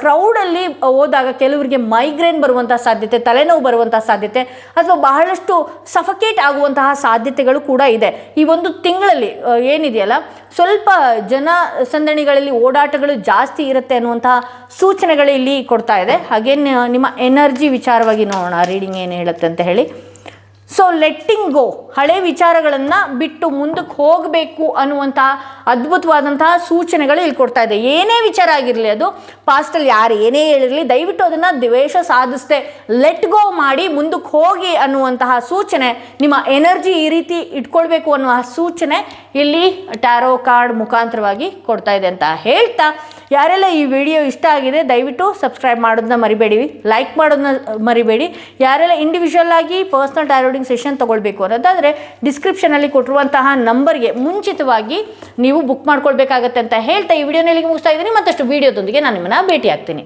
ಕ್ರೌಡಲ್ಲಿ ಹೋದಾಗ ಕೆಲವರಿಗೆ ಮೈಗ್ರೇನ್ ಬರುವಂತಹ ಸಾಧ್ಯತೆ, ತಲೆನೋವು ಬರುವಂತಹ ಸಾಧ್ಯತೆ, ಅಥವಾ ಬಹಳಷ್ಟು ಸಫಕೇಟ್ ಆಗುವಂತಹ ಸಾಧ್ಯತೆಗಳು ಕೂಡ ಇದೆ. ಈ ಒಂದು ತಿಂಗಳಲ್ಲಿ ಏನಿದೆಯಲ್ಲ, ಸ್ವಲ್ಪ ಜನಸಂದಣಿಗಳಲ್ಲಿ ಓಡಾಟಗಳು ಜಾಸ್ತಿ ಇರುತ್ತೆ ಅನ್ನುವಂತಹ ಸೂಚನೆಗಳು ಇಲ್ಲಿ ಕೊಡ್ತಾ ಇದೆ. ಹಾಗೆ ನಿಮ್ಮ ಎನರ್ಜಿ ವಿಚಾರವಾಗಿ ನೋಡೋಣ ರೀಡಿಂಗ್ ಏನು ಹೇಳುತ್ತೆ ಅಂತ ಹೇಳಿ. ಸೊ ಲೆಟ್ಟಿಂಗ್ ಗೋ, ಹಳೆ ವಿಚಾರಗಳನ್ನು ಬಿಟ್ಟು ಮುಂದಕ್ಕೆ ಹೋಗಬೇಕು ಅನ್ನುವಂತಹ ಅದ್ಭುತವಾದಂತಹ ಸೂಚನೆಗಳು ಇಲ್ಲಿ ಕೊಡ್ತಾ ಇದೆ. ಏನೇ ವಿಚಾರ ಆಗಿರಲಿ, ಅದು ಪಾಸ್ಟಲ್ಲಿ ಯಾರು ಏನೇ ಹೇಳಿರಲಿ, ದಯವಿಟ್ಟು ಅದನ್ನು ದ್ವೇಷ ಸಾಧಿಸದೆ ಲೆಟ್ ಗೋ ಮಾಡಿ ಮುಂದಕ್ಕೆ ಹೋಗಿ ಅನ್ನುವಂತಹ ಸೂಚನೆ, ನಿಮ್ಮ ಎನರ್ಜಿ ಈ ರೀತಿ ಇಟ್ಕೊಳ್ಬೇಕು ಅನ್ನುವ ಸೂಚನೆ ಇಲ್ಲಿ ಟ್ಯಾರೋ ಕಾರ್ಡ್ ಮುಖಾಂತರವಾಗಿ ಕೊಡ್ತಾ ಇದೆ ಅಂತ ಹೇಳ್ತಾ, ಯಾರೆಲ್ಲ ಈ ವಿಡಿಯೋ ಇಷ್ಟ ಆಗಿದೆ ದಯವಿಟ್ಟು ಸಬ್ಸ್ಕ್ರೈಬ್ ಮಾಡೋದನ್ನ ಮರಿಬೇಡಿ, ಲೈಕ್ ಮಾಡೋದನ್ನ ಮರಿಬೇಡಿ. ಯಾರೆಲ್ಲ ಇಂಡಿವಿಜುವಲ್ ಆಗಿ ಪರ್ಸ್ನಲ್ ಟ್ಯಾರೋ ರೀಡಿಂಗ್ ಸೆಷನ್ ತೊಗೊಳ್ಬೇಕು ಅನ್ನೋದಾದರೆ ಡಿಸ್ಕ್ರಿಪ್ಷನಲ್ಲಿ ಕೊಟ್ಟಿರುವಂತಹ ನಂಬರ್ಗೆ ಮುಂಚಿತವಾಗಿ ನೀವು ಬುಕ್ ಮಾಡ್ಕೊಳ್ಬೇಕಾಗತ್ತೆ ಅಂತ ಹೇಳ್ತಾ ಈ ವಿಡಿಯೋನಲ್ಲಿ ಮುಗಿಸ್ತಾ ಇದ್ದೀನಿ. ಮತ್ತಷ್ಟು ವಿಡಿಯೋದೊಂದಿಗೆ ನಾನು ನಿಮ್ಮನ್ನು ಭೇಟಿ ಆಗ್ತೀನಿ.